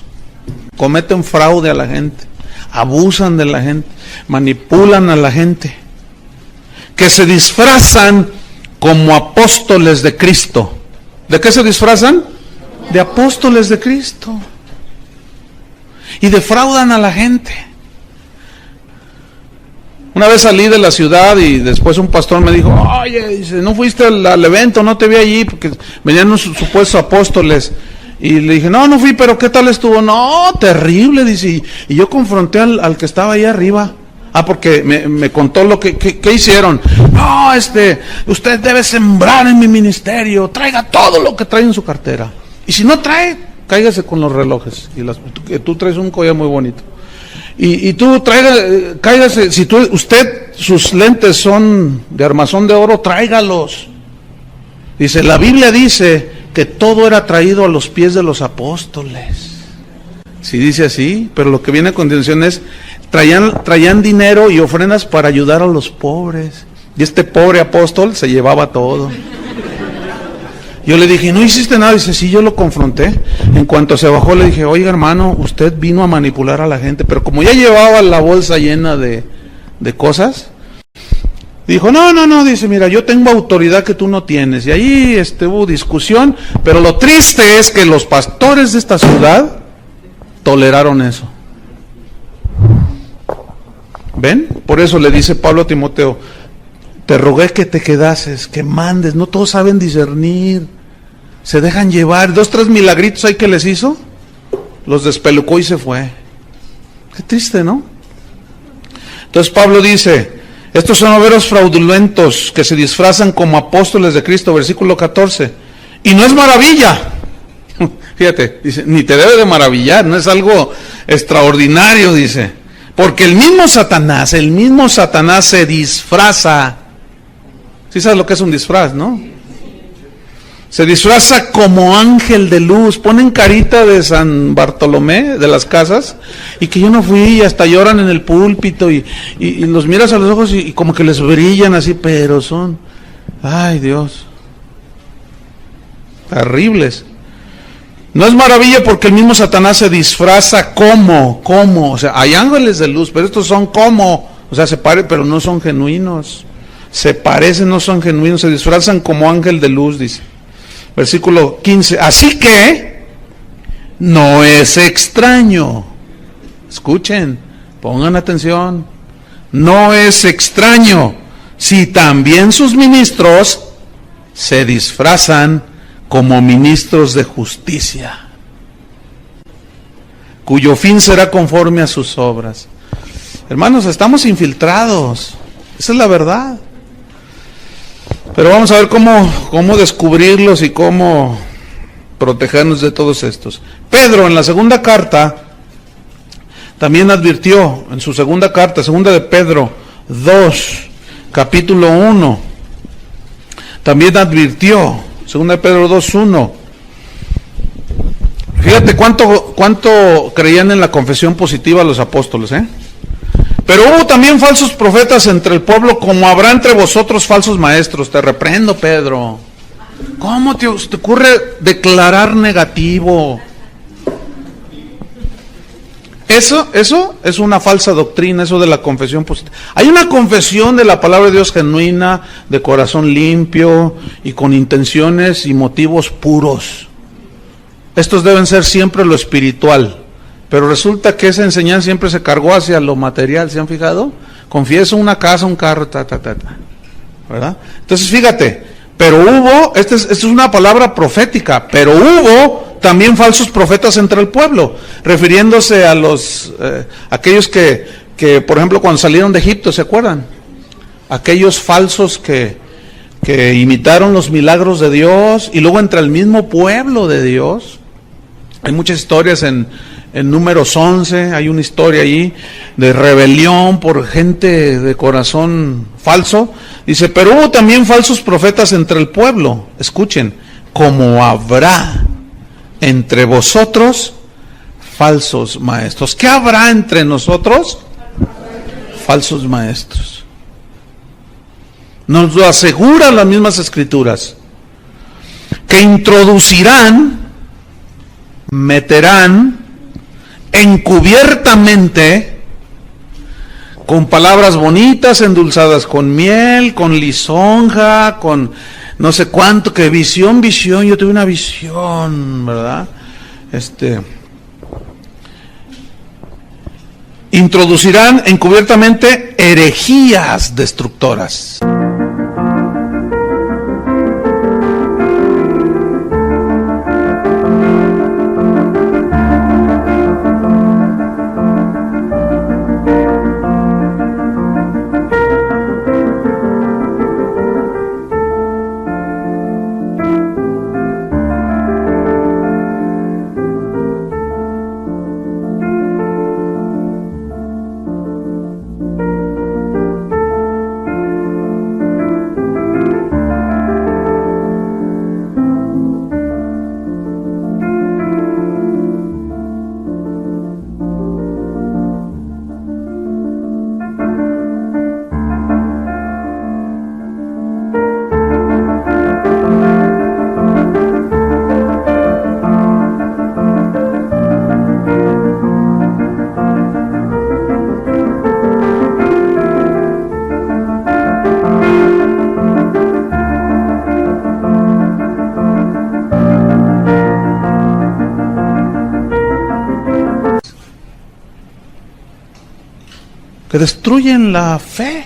cometen fraude a la gente, abusan de la gente, manipulan a la gente, que se disfrazan como apóstoles de Cristo. ¿De qué se disfrazan? De apóstoles de Cristo. Y defraudan a la gente. Una vez salí de la ciudad y después un pastor me dijo: oye, dice, ¿no fuiste al evento? No te vi allí porque venían unos supuestos apóstoles. Y le dije: no fui, pero ¿qué tal estuvo? No, terrible, dice. Y yo confronté al que estaba ahí arriba. Porque me contó lo que hicieron. No, usted debe sembrar en mi ministerio, traiga todo lo que trae en su cartera. Y si no trae, cáigase con los relojes. Y tú traes un collar muy bonito. Y tú cáigase, si sus lentes son de armazón de oro, tráigalos. Dice, la Biblia dice que todo era traído a los pies de los apóstoles. Sí dice así, pero lo que viene a continuación es, traían dinero y ofrendas para ayudar a los pobres. Y este pobre apóstol se llevaba todo. Yo le dije, ¿no hiciste nada? Dice, sí, yo lo confronté. En cuanto se bajó le dije, oiga hermano, usted vino a manipular a la gente. Pero como ya llevaba la bolsa llena de cosas, dijo, no, dice, mira, yo tengo autoridad que tú no tienes. Y ahí hubo discusión, pero lo triste es que los pastores de esta ciudad toleraron eso. ¿Ven? Por eso le dice Pablo a Timoteo, te rogué que te quedases, que mandes. No todos saben discernir, se dejan llevar. 2, 3 milagritos ahí que les hizo, los despelucó y se fue. Qué triste, ¿no? Entonces Pablo dice, estos son obreros fraudulentos que se disfrazan como apóstoles de Cristo, versículo 14. Y no es maravilla. Fíjate, dice, ni te debe de maravillar, no es algo extraordinario, dice. Porque el mismo Satanás se disfraza. ¿Sí sabes lo que es un disfraz, no? Se disfraza como ángel de luz. Ponen carita de San Bartolomé, de las casas, y que yo no fui, y hasta lloran en el púlpito, y los miras a los ojos y como que les brillan así, pero son, ay Dios, terribles. No es maravilla porque el mismo Satanás se disfraza como, o sea, hay ángeles de luz, pero estos son como, o sea, se parecen, pero no son genuinos. Se parecen, no son genuinos, se disfrazan como ángel de luz, dice. Versículo 15. Así que no es extraño. Escuchen, pongan atención. No es extraño si también sus ministros se disfrazan como ministros de justicia, cuyo fin será conforme a sus obras. Hermanos, estamos infiltrados, esa es la verdad. Pero vamos a ver cómo descubrirlos y cómo protegernos de todos estos. Pedro en la segunda carta también advirtió, en su segunda carta, segunda de Pedro 2, capítulo 1, también advirtió, 2 Pedro 2:1. Fíjate cuánto creían en la confesión positiva los apóstoles, ¿eh? Pero hubo también falsos profetas entre el pueblo, como habrá entre vosotros falsos maestros. Te reprendo, Pedro. ¿Cómo te ocurre declarar negativo? Eso es una falsa doctrina, eso de la confesión positiva. Hay una confesión de la palabra de Dios genuina, de corazón limpio y con intenciones y motivos puros. Estos deben ser siempre lo espiritual. Pero resulta que esa enseñanza siempre se cargó hacia lo material, ¿se han fijado? Confieso una casa, un carro, ¿verdad? Entonces fíjate, pero hubo, esta es una palabra profética, pero hubo también falsos profetas entre el pueblo, refiriéndose a los aquellos que, por ejemplo, cuando salieron de Egipto, ¿se acuerdan? Aquellos falsos que imitaron los milagros de Dios, y luego entre el mismo pueblo de Dios. Hay muchas historias en Números 11, hay una historia ahí de rebelión por gente de corazón falso. Dice, pero hubo también falsos profetas entre el pueblo. Escuchen, como habrá entre vosotros falsos maestros. ¿Qué habrá entre nosotros? Falsos maestros. Nos lo aseguran las mismas escrituras, que introducirán, meterán encubiertamente, con palabras bonitas, endulzadas con miel, con lisonja, con no sé cuánto, que visión, yo tuve una visión, ¿verdad? Introducirán encubiertamente herejías destructoras. Que destruyen la fe,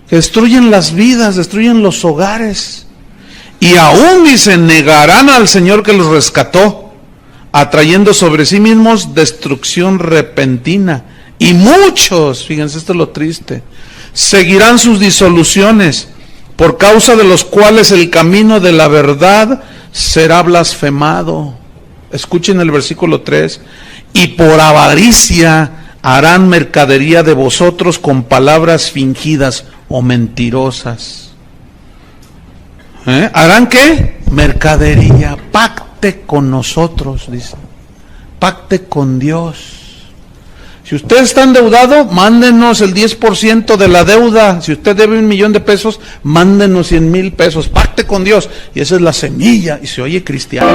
que destruyen las vidas, destruyen los hogares, y aún, dice, negarán al Señor que los rescató, atrayendo sobre sí mismos destrucción repentina. Y muchos, fíjense, esto es lo triste, seguirán sus disoluciones, por causa de los cuales el camino de la verdad será blasfemado. Escuchen el versículo 3, y por avaricia harán mercadería de vosotros con palabras fingidas o mentirosas. ¿Harán qué? Mercadería. Pacte con nosotros, dice. Pacte con Dios. Si usted está endeudado, mándenos el 10% de la deuda. Si usted debe 1,000,000 de pesos, mándenos 100,000 pesos. Pacte con Dios. Y esa es la semilla. Y se oye cristiano.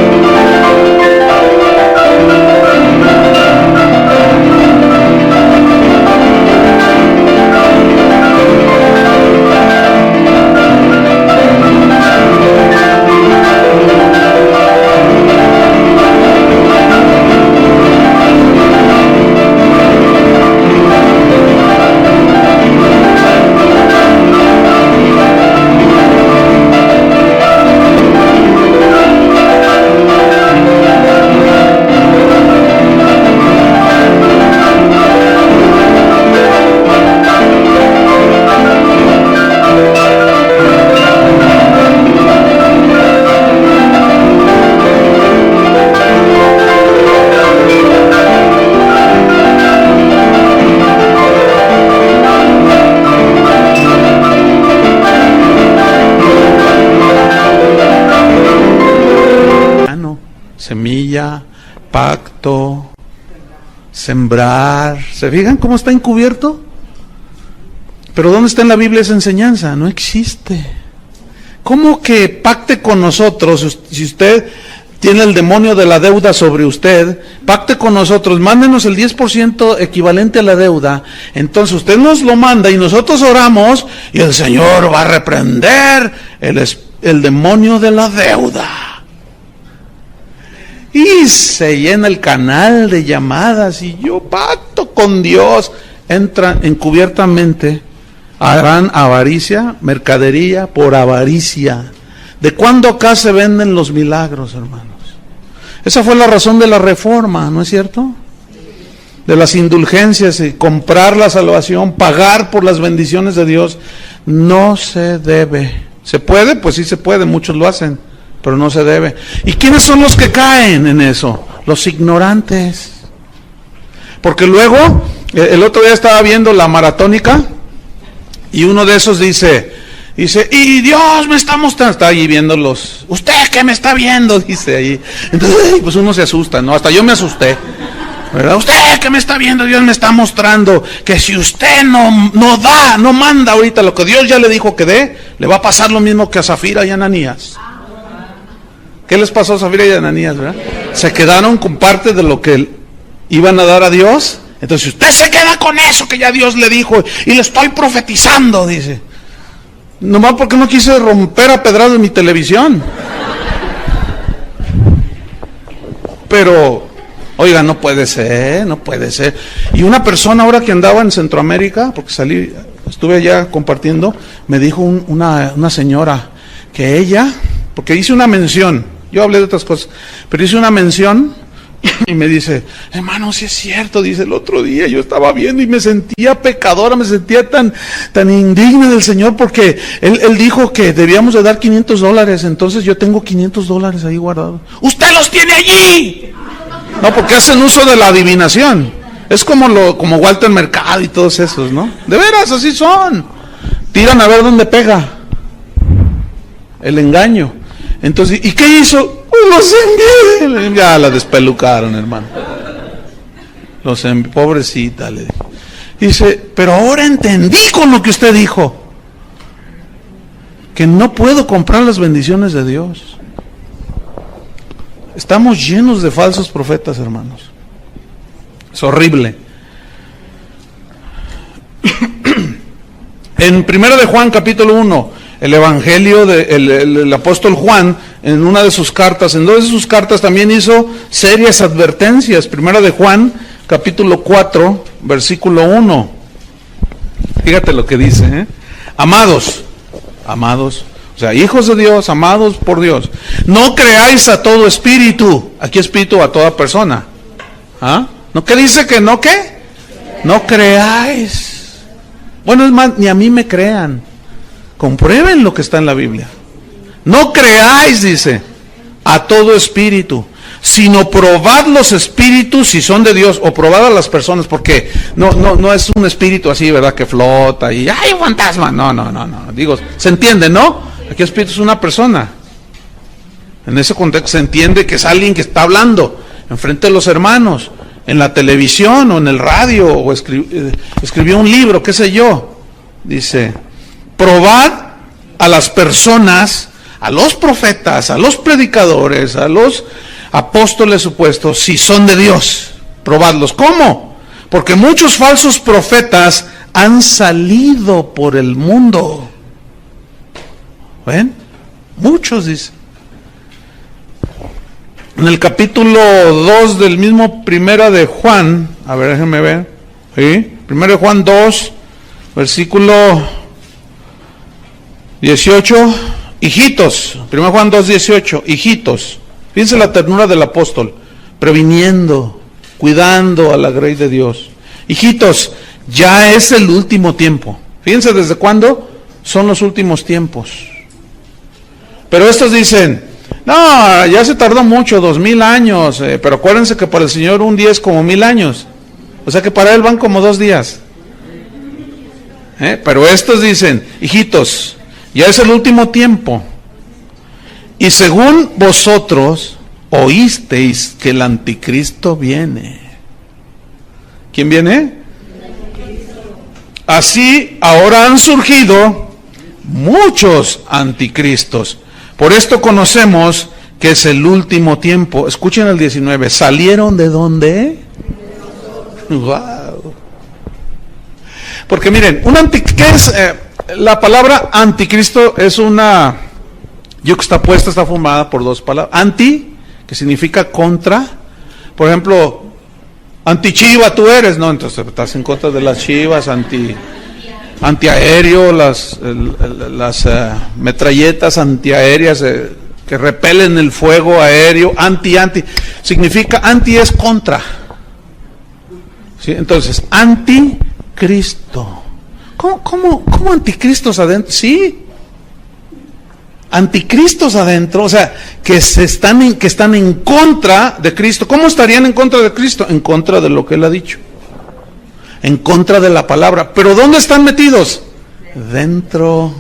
sembrar. ¿Se fijan cómo está encubierto? Pero ¿dónde está en la Biblia esa enseñanza? No existe. ¿Cómo que pacte con nosotros? Si usted tiene el demonio de la deuda sobre usted, pacte con nosotros, mándenos el 10% equivalente a la deuda. Entonces usted nos lo manda y nosotros oramos y el Señor va a reprender el demonio de la deuda. Y se llena el canal de llamadas y yo pacto con Dios. Entran encubiertamente, harán avaricia, mercadería por avaricia. ¿De cuándo acá se venden los milagros, hermanos? Esa fue la razón de la reforma, ¿no es cierto? De las indulgencias y comprar la salvación, pagar por las bendiciones de Dios. No se debe. ¿Se puede? Pues sí se puede, muchos lo hacen, pero no se debe. ¿Y quiénes son los que caen en eso? Los ignorantes. Porque luego, el otro día estaba viendo la maratónica y uno de esos dice, y Dios me está mostrando, está allí viéndolos, usted que me está viendo, dice ahí. Entonces, pues uno se asusta, ¿no? Hasta yo me asusté, ¿verdad? Usted que me está viendo, Dios me está mostrando que si usted no manda ahorita lo que Dios ya le dijo que dé, le va a pasar lo mismo que a Zafira y Ananías. ¿Qué les pasó a Zafira y Ananías, verdad? Se quedaron con parte de lo que iban a dar a Dios. Entonces, si usted se queda con eso que ya Dios le dijo y le estoy profetizando, dice, nomás porque no quise romper a pedradas mi televisión. Pero, oiga, no puede ser. Y una persona ahora que andaba en Centroamérica, porque estuve allá compartiendo, me dijo una señora que ella, porque hice una mención, yo hablé de otras cosas, pero hice una mención y me dice, hermano, si es cierto, dice, el otro día yo estaba viendo y me sentía pecadora, me sentía tan indigna del Señor porque él dijo que debíamos de dar $500, entonces yo tengo $500 ahí guardados. ¡Usted los tiene allí! No, porque hacen uso de la adivinación. Es como Walter Mercado y todos esos, ¿no? De veras, así son. Tiran a ver dónde pega el engaño. Entonces, ¿y qué hizo? Los envié. Ya la despelucaron, hermano. Pobrecita, le dijo. Dice, pero ahora entendí con lo que usted dijo, que no puedo comprar las bendiciones de Dios. Estamos llenos de falsos profetas, hermanos. Es horrible. En 1 de Juan, capítulo 1, el evangelio del apóstol Juan, en una de sus cartas, en dos de sus cartas también hizo serias advertencias. 1 de Juan, capítulo 4, versículo 1. Fíjate lo que dice, Amados, o sea, hijos de Dios, amados por Dios, no creáis a todo espíritu. Aquí espíritu a toda persona. ¿Ah? ¿No qué dice que no qué? No creáis. Bueno, es más, ni a mí me crean. Comprueben lo que está en la Biblia. No creáis, dice, a todo espíritu, sino probad los espíritus si son de Dios, o probad a las personas, porque no es un espíritu así, ¿verdad? Que flota y ¡ay, fantasma! No. Digo, ¿se entiende, no? Aquí espíritu es una persona. En ese contexto se entiende que es alguien que está hablando enfrente de los hermanos, en la televisión o en el radio, o escribió un libro, qué sé yo. Dice, probad a las personas, a los profetas, a los predicadores, a los apóstoles supuestos, si son de Dios. Probadlos. ¿Cómo? Porque muchos falsos profetas han salido por el mundo. ¿Ven? Muchos, dice. En el capítulo 2 del mismo 1 de Juan, a ver, déjenme ver. ¿Sí? 1 de Juan 2, versículo 18. Hijitos, 1 Juan 2, 18. Hijitos. Fíjense la ternura del apóstol, previniendo, cuidando a la grey de Dios. Hijitos, ya es el último tiempo. Fíjense desde cuándo son los últimos tiempos. Pero estos dicen, no, ya se tardó mucho, 2000 años, pero acuérdense que para el Señor un día es como 1000 años. O sea que para Él van como 2 días. Pero estos dicen, hijitos, ya es el último tiempo. Y según vosotros oísteis que el anticristo viene. ¿Quién viene? Así ahora han surgido muchos anticristos. Por esto conocemos que es el último tiempo. Escuchen el 19. ¿Salieron de dónde? Wow. Porque miren, ¿qué es? La palabra anticristo es una yuxtapuesta, está formada por dos palabras. Anti, que significa contra. Por ejemplo, antichiva tú eres, ¿no? Entonces estás en contra de las chivas, antiaéreo, las metralletas antiaéreas que repelen el fuego aéreo, anti, significa, anti es contra. ¿Sí? Entonces, anticristo. ¿Cómo anticristos adentro? Sí, anticristos adentro, o sea, que están en contra de Cristo. ¿Cómo estarían en contra de Cristo? En contra de lo que Él ha dicho, en contra de la palabra. ¿Pero dónde están metidos? Dentro.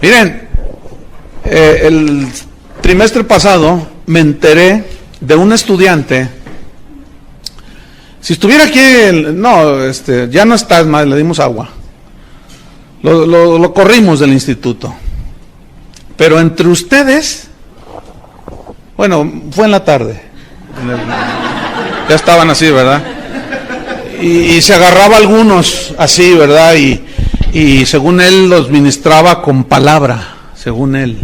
Miren, el trimestre pasado me enteré de un estudiante. Si estuviera aquí, ya no está más, le dimos agua. Lo corrimos del instituto. Pero entre ustedes, bueno, fue en la tarde. Ya estaban así, ¿verdad? Y se agarraba algunos así, ¿verdad? Y según él los ministraba con palabra, según él.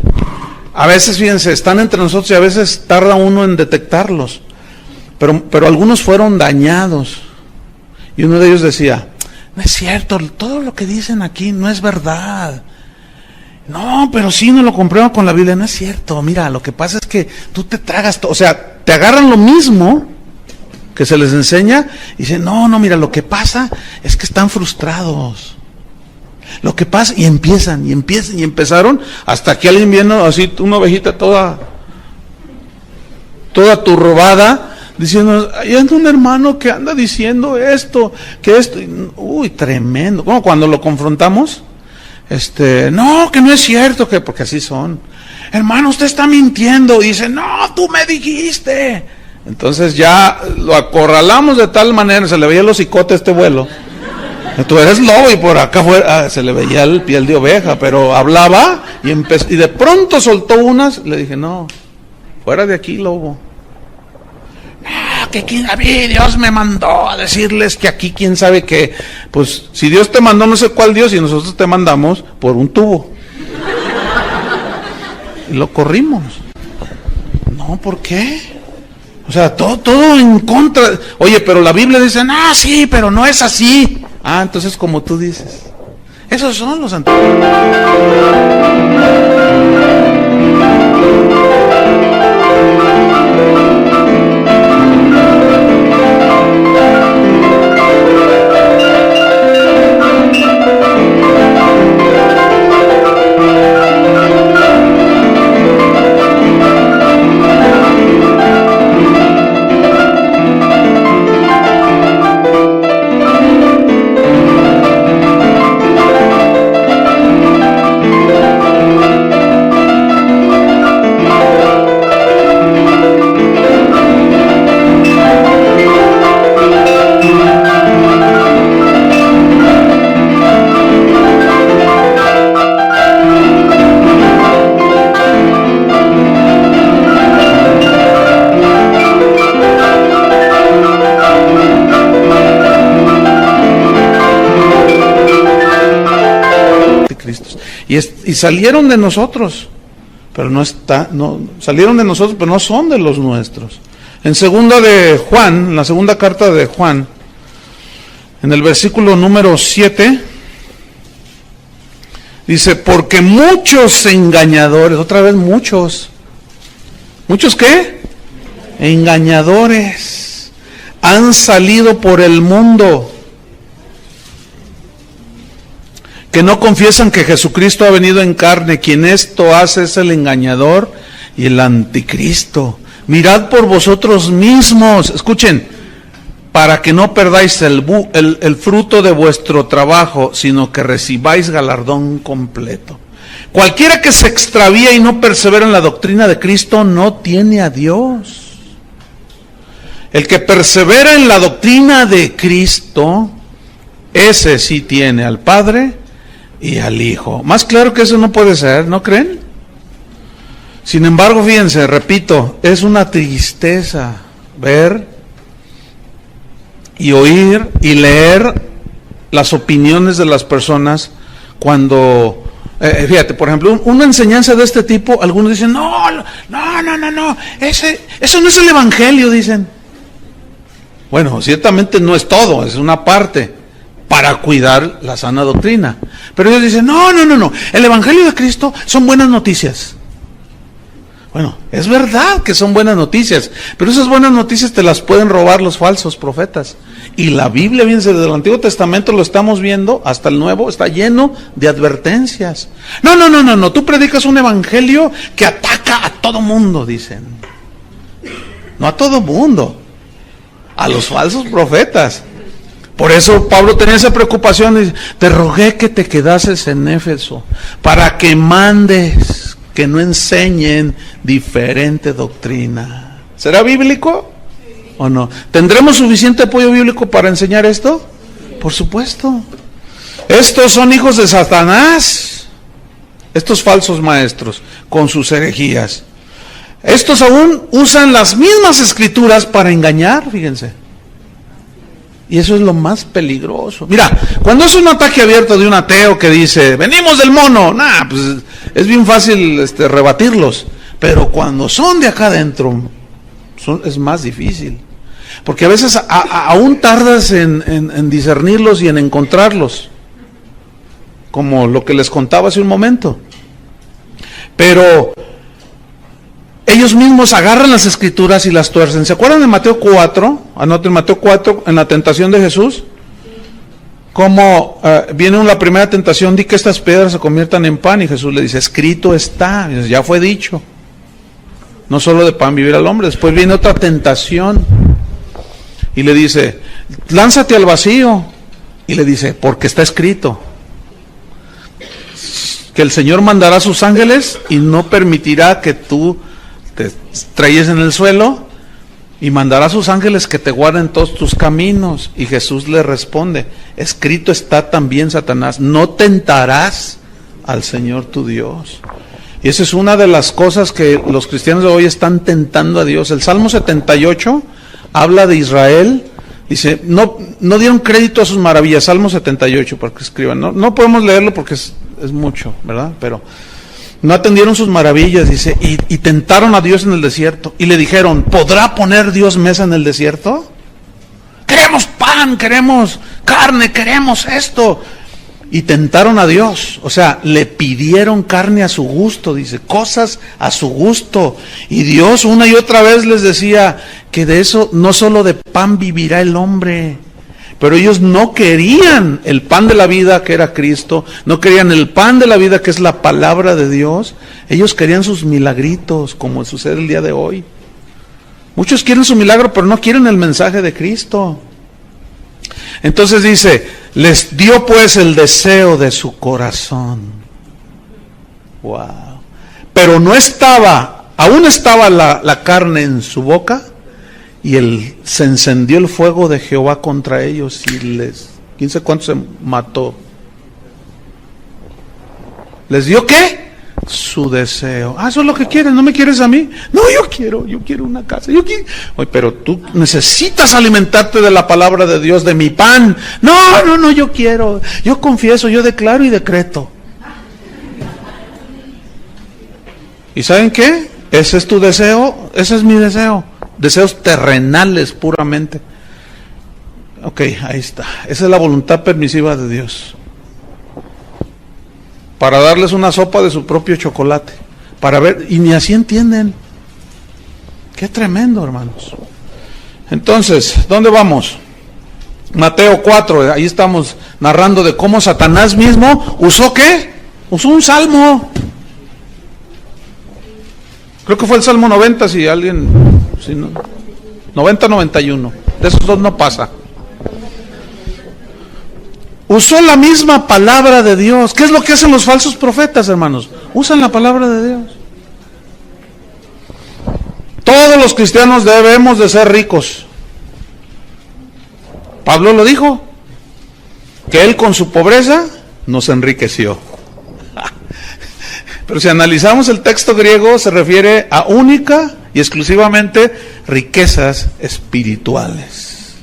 A veces, fíjense, están entre nosotros y a veces tarda uno en detectarlos. Pero algunos fueron dañados. Y uno de ellos decía, no es cierto, todo lo que dicen aquí no es verdad. No, pero sí nos lo comprueban con la Biblia. No es cierto, mira, lo que pasa es que tú te tragas todo. O sea, te agarran lo mismo que se les enseña y dicen, no, mira, lo que pasa es que están frustrados. Lo que pasa, y empezaron hasta que alguien viendo así, una ovejita toda turbada, diciendo, hay un hermano que anda diciendo esto, que esto, uy, tremendo. Como cuando lo confrontamos, no, que no es cierto, porque así son. Hermano, usted está mintiendo. Y dice, no, tú me dijiste. Entonces ya lo acorralamos de tal manera, se le veía el hocicote a este vuelo. Tú eres lobo y por acá afuera se le veía el piel de oveja, pero hablaba y de pronto soltó unas. Le dije, no, fuera de aquí, lobo. Que a mí Dios me mandó a decirles que aquí quién sabe qué. Pues si Dios te mandó no sé cuál Dios y nosotros te mandamos por un tubo. Y lo corrimos. No, ¿por qué? O sea, todo en contra. Oye, pero la Biblia dice, sí, pero no es así. Entonces como tú dices. Esos son los antiguos. Y salieron de nosotros, pero salieron de nosotros, pero no son de los nuestros. En la segunda carta de Juan, en el versículo número 7, dice, porque muchos engañadores, otra vez ¿muchos qué? Engañadores han salido por el mundo, que no confiesan que Jesucristo ha venido en carne. Quien esto hace es el engañador y el anticristo. Mirad por vosotros mismos, escuchen, para que no perdáis el fruto de vuestro trabajo, sino que recibáis galardón completo. Cualquiera que se extravía y no persevera en la doctrina de Cristo no tiene a Dios. El que persevera en la doctrina de Cristo, ese sí tiene al Padre y al Hijo. Más claro que eso no puede ser, ¿no creen? Sin embargo, fíjense, repito, es una tristeza ver y oír y leer las opiniones de las personas cuando, fíjate, por ejemplo, una enseñanza de este tipo, algunos dicen, no, eso no es el Evangelio, dicen. Bueno, ciertamente no es todo, es una parte para cuidar la sana doctrina. Pero ellos dicen, no, el Evangelio de Cristo son buenas noticias. Bueno, es verdad que son buenas noticias, pero esas buenas noticias te las pueden robar los falsos profetas. Y la Biblia, bien desde el Antiguo Testamento lo estamos viendo, hasta el Nuevo, está lleno de advertencias. No, tú predicas un evangelio que ataca a todo mundo, dicen. No a todo mundo, a los falsos profetas. Por eso Pablo tenía esa preocupación, y dice, te rogué que te quedases en Éfeso, para que mandes que no enseñen diferente doctrina. ¿Será bíblico o no? ¿Tendremos suficiente apoyo bíblico para enseñar esto? Por supuesto. Estos son hijos de Satanás, estos falsos maestros, con sus herejías. Estos aún usan las mismas escrituras para engañar, fíjense. Y eso es lo más peligroso. Mira, cuando es un ataque abierto de un ateo que dice, venimos del mono, pues es bien fácil rebatirlos. Pero cuando son de acá adentro, es más difícil. Porque a veces aún tardas en discernirlos y en encontrarlos. Como lo que les contaba hace un momento. Pero ellos mismos agarran las escrituras y las tuercen. ¿Se acuerdan de Mateo 4? Anoten Mateo 4, en la tentación de Jesús. Como viene la primera tentación, di que estas piedras se conviertan en pan. Y Jesús le dice, escrito está, ya fue dicho. No solo de pan vivirá el hombre. Después viene otra tentación. Y le dice, lánzate al vacío. Y le dice, porque está escrito. Que el Señor mandará a sus ángeles y no permitirá que tú te estrelles en el suelo, y mandará a sus ángeles que te guarden todos tus caminos. Y Jesús le responde, escrito está también, Satanás, no tentarás al Señor tu Dios. Y esa es una de las cosas que los cristianos de hoy están tentando a Dios. El Salmo 78 habla de Israel, dice, no dieron crédito a sus maravillas. Salmo 78, para que escriban, no podemos leerlo porque es mucho, ¿verdad? Pero no atendieron sus maravillas, dice, y tentaron a Dios en el desierto, y le dijeron, ¿podrá poner Dios mesa en el desierto? Queremos pan, queremos carne, queremos esto. Y tentaron a Dios, o sea, le pidieron carne a su gusto, dice, cosas a su gusto. Y Dios una y otra vez les decía que de eso no solo de pan vivirá el hombre. Pero ellos no querían el pan de la vida, que era Cristo, no querían el pan de la vida, que es la palabra de Dios. Ellos querían sus milagritos, como sucede el día de hoy. Muchos quieren su milagro, pero no quieren el mensaje de Cristo. Entonces dice, les dio pues el deseo de su corazón. Wow. Pero no estaba, aún estaba la carne en su boca. Y se encendió el fuego de Jehová contra ellos y quién sabe cuántos se mató. ¿Les dio qué? Su deseo. Eso es lo que quieres, ¿no me quieres a mí? No, yo quiero una casa. Oye, pero tú necesitas alimentarte de la palabra de Dios, de mi pan. No, yo quiero. Yo confieso, yo declaro y decreto. ¿Y saben qué? Ese es tu deseo, ese es mi deseo. Deseos terrenales puramente. Ok, ahí está. Esa es la voluntad permisiva de Dios. Para darles una sopa de su propio chocolate. Para ver, y ni así entienden. Qué tremendo, hermanos. Entonces, ¿dónde vamos? Mateo 4, ahí estamos narrando de cómo Satanás mismo usó ¿qué? Usó un salmo. Creo que fue el Salmo 90, si alguien... Si no, 90-91, de esos dos no pasa. Usó la misma palabra de Dios. ¿Qué es lo que hacen los falsos profetas, hermanos? Usan la palabra de Dios. Todos los cristianos debemos de ser ricos. Pablo lo dijo, que él con su pobreza nos enriqueció. Pero si analizamos el texto griego, se refiere a única y exclusivamente riquezas espirituales.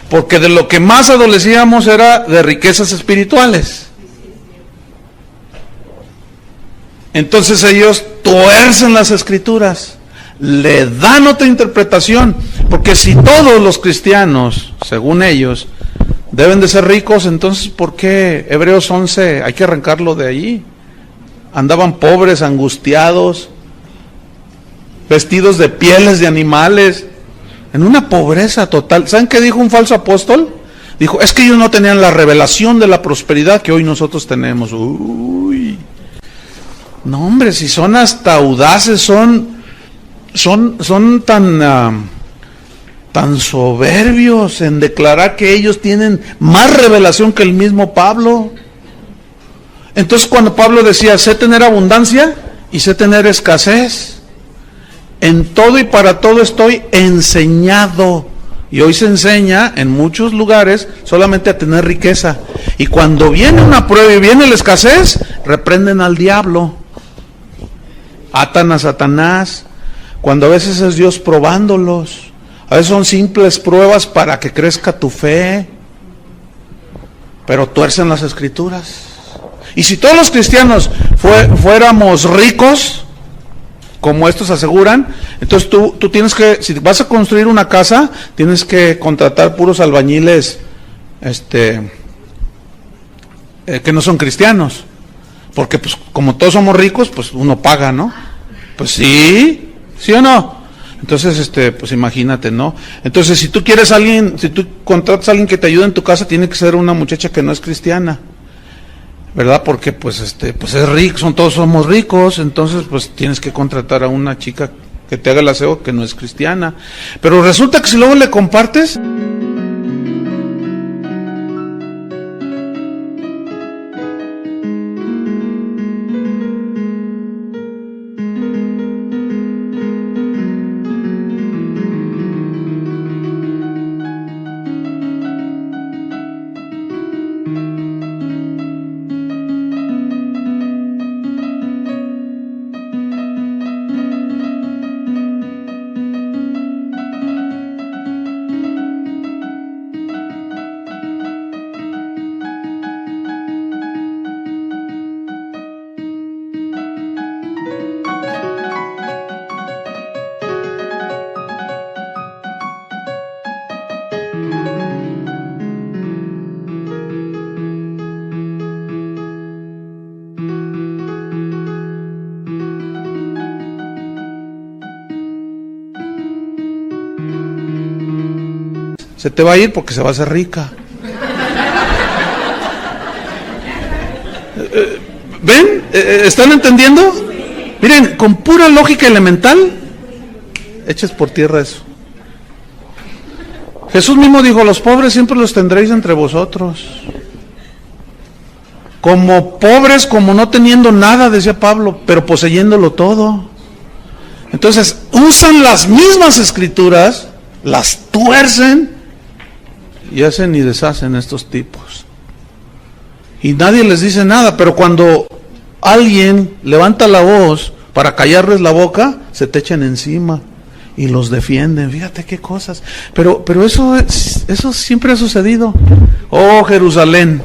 Porque de lo que más adolecíamos era de riquezas espirituales. Entonces ellos tuercen las escrituras, le dan otra interpretación, porque si todos los cristianos, según ellos, deben de ser ricos, entonces ¿por qué Hebreos 11 hay que arrancarlo de allí? Andaban pobres, angustiados, vestidos de pieles de animales, en una pobreza total. ¿Saben qué dijo un falso apóstol? Dijo, es que ellos no tenían la revelación de la prosperidad que hoy nosotros tenemos. Uy, no hombre, si son hasta audaces, son tan soberbios en declarar que ellos tienen más revelación que el mismo Pablo. Entonces cuando Pablo decía, sé tener abundancia y sé tener escasez, en todo y para todo estoy enseñado. Y hoy se enseña en muchos lugares solamente a tener riqueza. Y cuando viene una prueba y viene la escasez, reprenden al diablo, atan a Satanás, cuando a veces es Dios probándolos. A veces son simples pruebas para que crezca tu fe, pero tuercen las escrituras. Y si todos los cristianos fuéramos ricos, como estos aseguran, entonces tú tienes que, si vas a construir una casa, tienes que contratar puros albañiles que no son cristianos, porque pues como todos somos ricos, pues uno paga, ¿no? Pues sí, ¿sí o no? Entonces, pues imagínate, ¿no? Entonces, si tú contratas a alguien que te ayude en tu casa, tiene que ser una muchacha que no es cristiana, ¿verdad? Porque pues es rico, todos somos ricos, entonces pues tienes que contratar a una chica que te haga el aseo que no es cristiana. Pero resulta que si luego le compartes, se te va a ir porque se va a hacer rica. ¿Ven? ¿Están entendiendo? Miren, con pura lógica elemental, eches por tierra eso. Jesús mismo dijo, los pobres siempre los tendréis entre vosotros. Como pobres, como no teniendo nada, decía Pablo, pero poseyéndolo todo. Entonces, usan las mismas escrituras, las tuercen, y hacen y deshacen estos tipos. Y nadie les dice nada, pero cuando alguien levanta la voz para callarles la boca, se te echan encima y los defienden. Fíjate qué cosas. Pero eso siempre ha sucedido. Oh Jerusalén,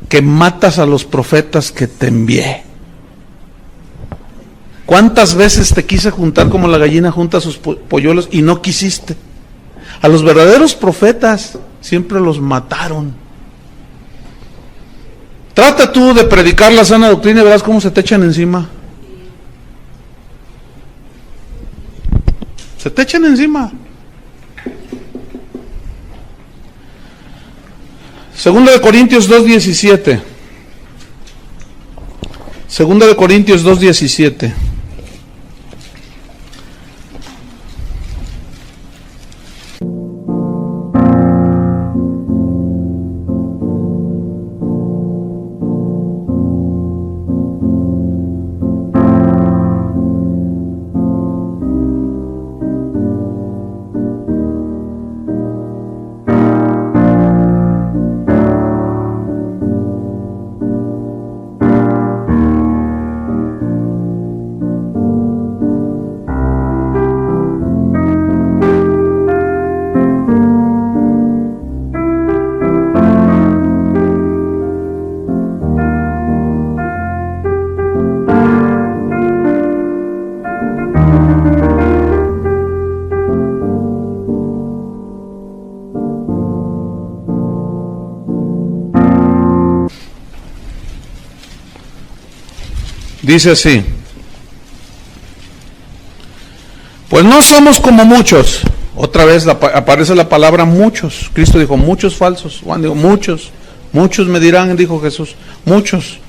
que matas a los profetas que te envié. ¿Cuántas veces te quise juntar como la gallina junta sus polluelos y no quisiste? A los verdaderos profetas siempre los mataron. Trata tú de predicar la sana doctrina y verás cómo se te echan encima. Se te echan encima. Segunda de Corintios 2:17. Segunda de Corintios 2:17. Dice así: pues no somos como muchos. Otra vez aparece la palabra muchos. Cristo dijo muchos falsos. Juan dijo muchos. Muchos me dirán, dijo Jesús. Muchos.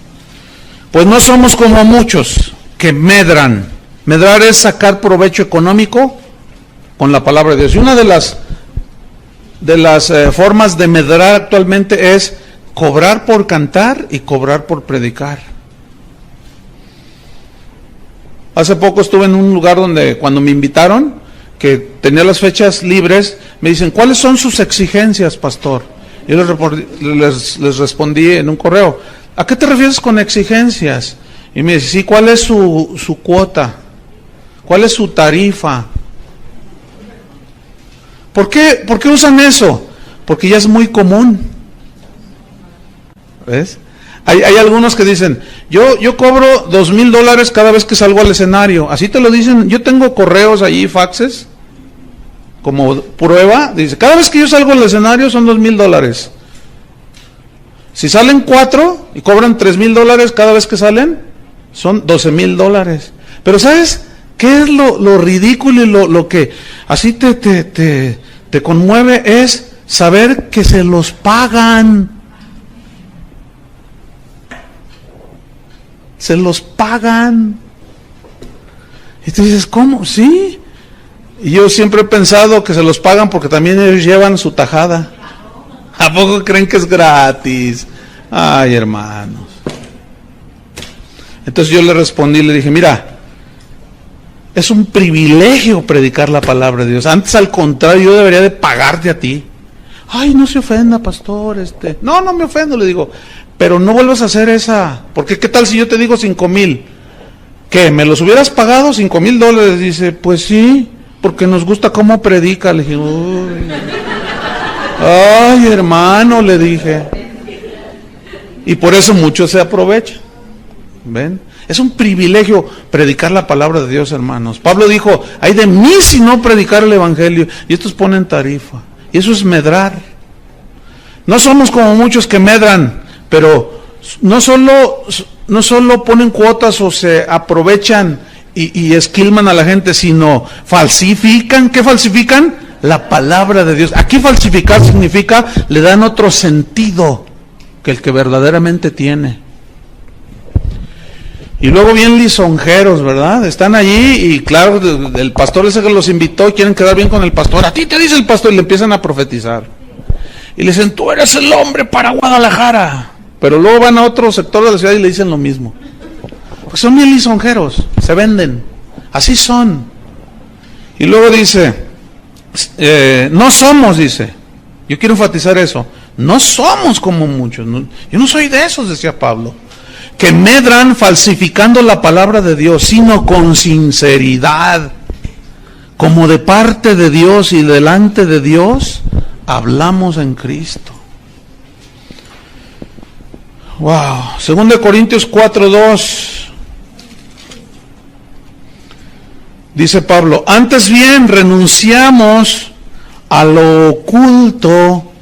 Pues no somos como muchos que medran. Medrar es sacar provecho económico con la palabra de Dios. Y una de las formas de medrar actualmente es cobrar por cantar y cobrar por predicar. Hace poco estuve en un lugar donde cuando me invitaron, que tenía las fechas libres, me dicen, ¿cuáles son sus exigencias, pastor? Yo les respondí en un correo, ¿a qué te refieres con exigencias? Y me dice, sí, ¿cuál es su cuota? ¿Cuál es su tarifa? ¿Por qué usan eso? Porque ya es muy común. ¿Ves? Hay algunos que dicen, yo cobro $2,000 cada vez que salgo al escenario. Así te lo dicen. Yo tengo correos allí, faxes, como prueba. Dice, cada vez que yo salgo al escenario son $2,000. Si salen 4 y cobran $3,000 cada vez que salen, son $12,000. Pero ¿sabes qué es lo ridículo y lo que así te conmueve? Es saber que se los pagan. Se los pagan. Y tú dices, ¿cómo? Sí. Y yo siempre he pensado que se los pagan porque también ellos llevan su tajada. ¿A poco creen que es gratis? Ay, hermanos. Entonces yo le respondí, le dije, mira, es un privilegio predicar la palabra de Dios. Antes, al contrario, yo debería de pagarte a ti. Ay, no se ofenda, pastor. No me ofendo, le digo. Pero no vuelvas a hacer esa. Porque ¿qué tal si yo te digo 5,000? ¿Qué? ¿Me los hubieras pagado $5,000? Dice, pues sí, porque nos gusta cómo predica. Le dije, uy. Ay, hermano, le dije. Y por eso muchos se aprovechan. ¿Ven? Es un privilegio predicar la palabra de Dios, hermanos. Pablo dijo, ay de mí si no predicar el evangelio. Y estos ponen tarifa. Y eso es medrar. No somos como muchos que medran, pero no solo ponen cuotas o se aprovechan y esquilman a la gente, sino falsifican. ¿Qué falsifican? La palabra de Dios. Aquí falsificar significa, le dan otro sentido que el que verdaderamente tiene. Y luego bien lisonjeros, ¿verdad? Están allí y claro, el pastor ese que los invitó, quieren quedar bien con el pastor. A ti te dice el pastor, y le empiezan a profetizar. Y le dicen, tú eres el hombre para Guadalajara. Pero luego van a otro sector de la ciudad y le dicen lo mismo. Pues son bien lisonjeros, se venden. Así son. Y luego dice, no somos, dice. Yo quiero enfatizar eso. No somos como muchos. Yo no soy de esos, decía Pablo, que medran falsificando la palabra de Dios, sino con sinceridad, como de parte de Dios y delante de Dios, hablamos en Cristo. Wow. 2 Corintios 4:2. Dice Pablo, antes bien renunciamos a lo oculto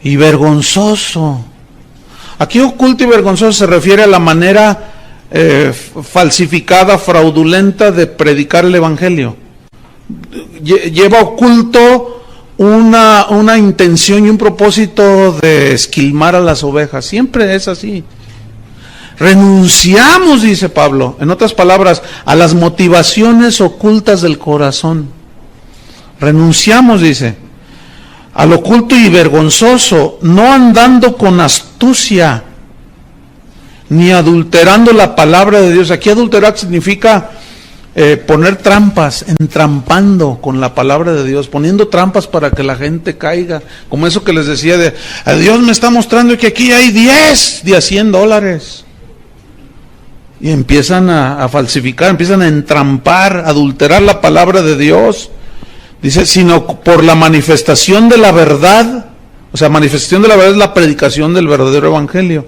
y vergonzoso. Aquí oculto y vergonzoso se refiere a la manera falsificada, fraudulenta de predicar el evangelio. Lleva oculto una intención y un propósito de esquilmar a las ovejas. Siempre es así. Renunciamos, dice Pablo, en otras palabras, a las motivaciones ocultas del corazón. Renunciamos, dice, al oculto y vergonzoso, no andando con astucia, ni adulterando la palabra de Dios. Aquí adulterar significa poner trampas, entrampando con la palabra de Dios, poniendo trampas para que la gente caiga, como eso que les decía de, Dios me está mostrando que aquí hay 10 de a $100, y empiezan a falsificar, empiezan a entrampar, a adulterar la palabra de Dios. Dice, sino por la manifestación de la verdad. O sea, manifestación de la verdad es la predicación del verdadero evangelio,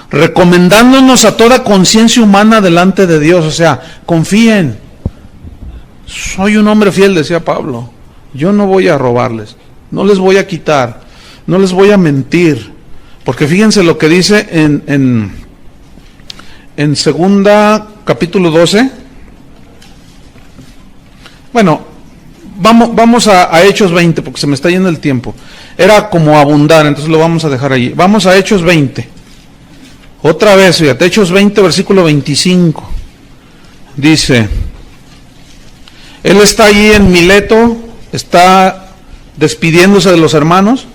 recomendándonos a toda conciencia humana delante de Dios. O sea, confíen. Soy un hombre fiel, decía Pablo. Yo no voy a robarles, no les voy a quitar, no les voy a mentir. Porque fíjense lo que dice en en segunda, capítulo 12. Bueno, vamos a Hechos 20, porque se me está yendo el tiempo. Era como abundar, entonces lo vamos a dejar allí. Vamos a Hechos 20. Otra vez, fíjate, Hechos 20, versículo 25. Dice, él está allí en Mileto, está despidiéndose de los hermanos.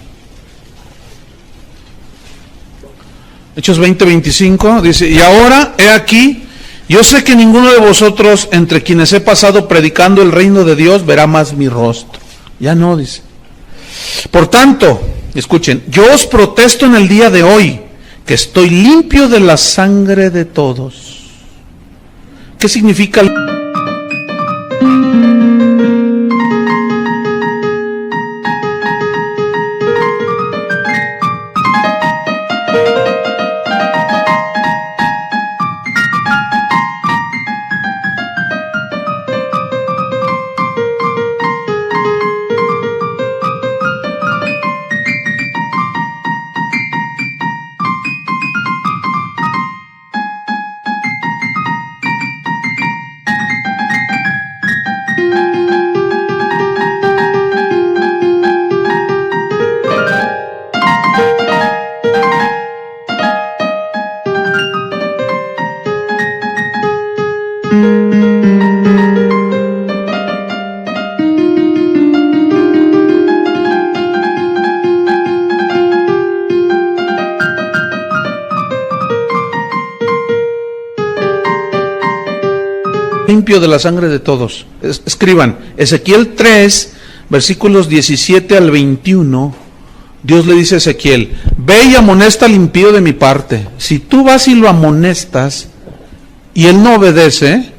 Hechos 20, 25, dice, y ahora, he aquí, yo sé que ninguno de vosotros, entre quienes he pasado predicando el reino de Dios, verá más mi rostro. Ya no, dice. Por tanto, escuchen, yo os protesto en el día de hoy, que estoy limpio de la sangre de todos. ¿Qué significa? Limpio de la sangre de todos. Escriban, Ezequiel 3, versículos 17 al 21, Dios le dice a Ezequiel, ve y amonesta al impío de mi parte. Si tú vas y lo amonestas, y él no obedece,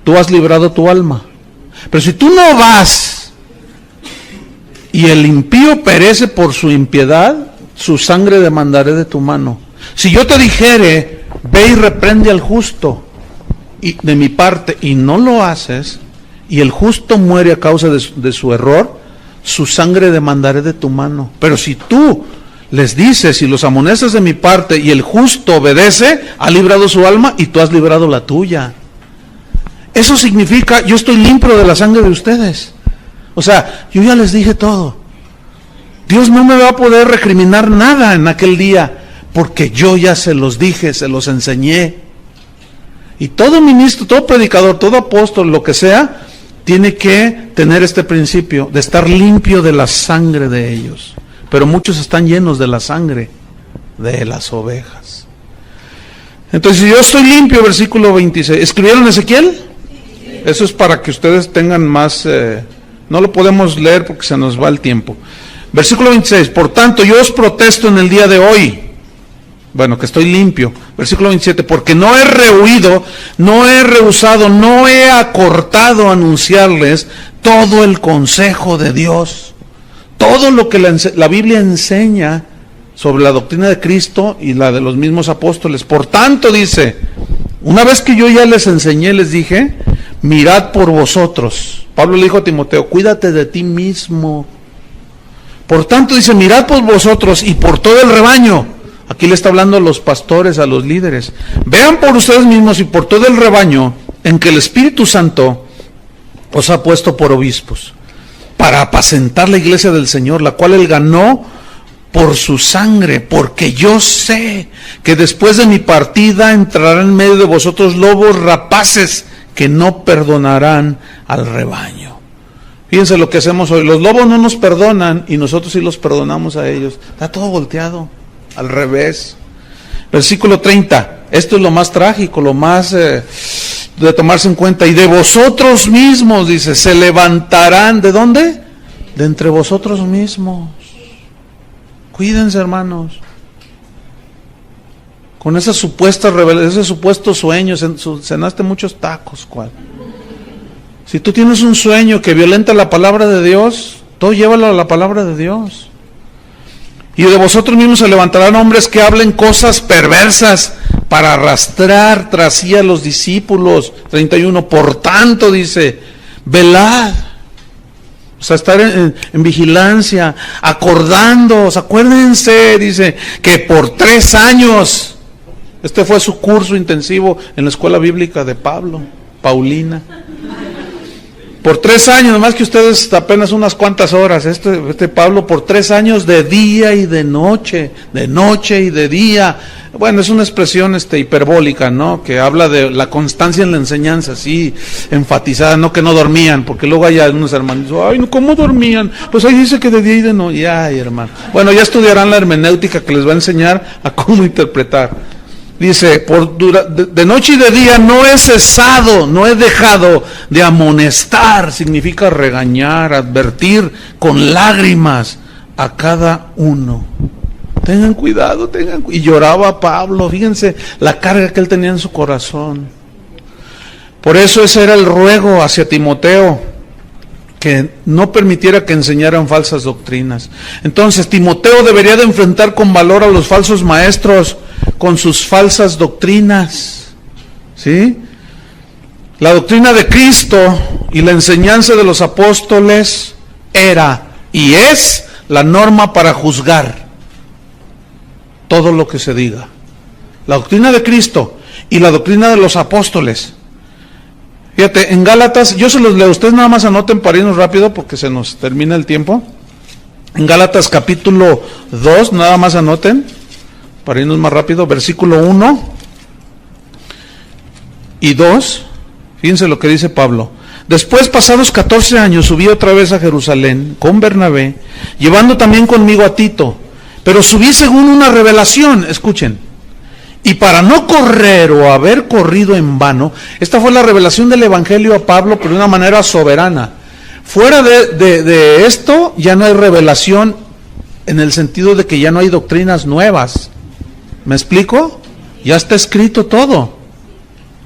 tú has librado tu alma. Pero si tú no vas, y el impío perece por su impiedad, su sangre demandaré de tu mano. Si yo te dijere, ve y reprende al justo, y de mi parte, y no lo haces, y el justo muere a causa de su error, su sangre demandaré de tu mano. Pero si tú les dices y los amonestas de mi parte, y el justo obedece, ha librado su alma, y tú has librado la tuya. Eso significa, yo estoy limpio de la sangre de ustedes. O sea, yo ya les dije todo. Dios no me va a poder recriminar nada en aquel día, porque yo ya se los dije, se los enseñé. Y todo ministro, todo predicador, todo apóstol, lo que sea, tiene que tener este principio de estar limpio de la sangre de ellos. Pero muchos están llenos de la sangre de las ovejas. Entonces, si yo estoy limpio, versículo 26. ¿Escribieron Ezequiel? Eso es para que ustedes tengan más... no lo podemos leer porque se nos va el tiempo. Versículo 26. Por tanto, yo os protesto en el día de hoy. Bueno, que estoy limpio. Versículo 27, porque no he rehuido, no he rehusado, no he acortado anunciarles todo el consejo de Dios. Todo lo que la Biblia enseña sobre la doctrina de Cristo y la de los mismos apóstoles. Por tanto, dice, una vez que yo ya les enseñé, les dije, mirad por vosotros. Pablo le dijo a Timoteo, cuídate de ti mismo. Por tanto, dice, mirad por vosotros y por todo el rebaño. Aquí le está hablando a los pastores, a los líderes. Vean por ustedes mismos y por todo el rebaño en que el Espíritu Santo os ha puesto por obispos, para apacentar la iglesia del Señor, la cual Él ganó por su sangre, porque yo sé que después de mi partida entrarán en medio de vosotros lobos rapaces que no perdonarán al rebaño. Fíjense lo que hacemos hoy. Los lobos no nos perdonan y nosotros sí los perdonamos a ellos. Está todo volteado. Al revés. Versículo 30. Esto es lo más trágico, lo más de tomarse en cuenta. Y de vosotros mismos, dice, se levantarán. ¿De dónde? De entre vosotros mismos. Cuídense, hermanos. Con esas supuestas revelaciones, esos supuestos sueños, cenaste muchos tacos, ¿cuál? Si tú tienes un sueño que violenta la palabra de Dios, todo llévalo a la palabra de Dios. Y de vosotros mismos se levantarán hombres que hablen cosas perversas para arrastrar tras sí a los discípulos. 31. Por tanto, dice, velad. O sea, estar en vigilancia, acordándoos, acuérdense, dice, que por 3 años, Este fue su curso intensivo en la escuela bíblica de Paulina. Por 3 años, nomás que ustedes apenas unas cuantas horas. Este Pablo por 3 años de día y de noche y de día. Bueno, es una expresión hiperbólica, ¿no? Que habla de la constancia en la enseñanza, así enfatizada, no que no dormían, porque luego hay unos hermanos, ay, ¿cómo dormían? Pues ahí dice que de día y de noche. Ay, hermano. Bueno, ya estudiarán la hermenéutica que les va a enseñar a cómo interpretar. Dice, de noche y de día no he cesado, no he dejado de amonestar, significa regañar, advertir con lágrimas a cada uno. Tengan cuidado, y lloraba Pablo, fíjense la carga que él tenía en su corazón. Por eso ese era el ruego hacia Timoteo, que no permitiera que enseñaran falsas doctrinas. Entonces Timoteo debería de enfrentar con valor a los falsos maestros, con sus falsas doctrinas, ¿sí? La doctrina de Cristo y la enseñanza de los apóstoles era y es la norma para juzgar todo lo que se diga. La doctrina de Cristo y la doctrina de los apóstoles. Fíjate, en Gálatas, yo se los leo, ustedes nada más anoten para irnos rápido porque se nos termina el tiempo. En Gálatas capítulo 2, nada más anoten, para irnos más rápido, versículo 1 y 2, fíjense lo que dice Pablo. Después, pasados 14 años, subí otra vez a Jerusalén con Bernabé, llevando también conmigo a Tito, pero subí según una revelación, escuchen, y para no correr o haber corrido en vano, esta fue la revelación del Evangelio a Pablo, pero de una manera soberana. Fuera de esto, ya no hay revelación en el sentido de que ya no hay doctrinas nuevas. ¿Me explico? Ya está escrito todo,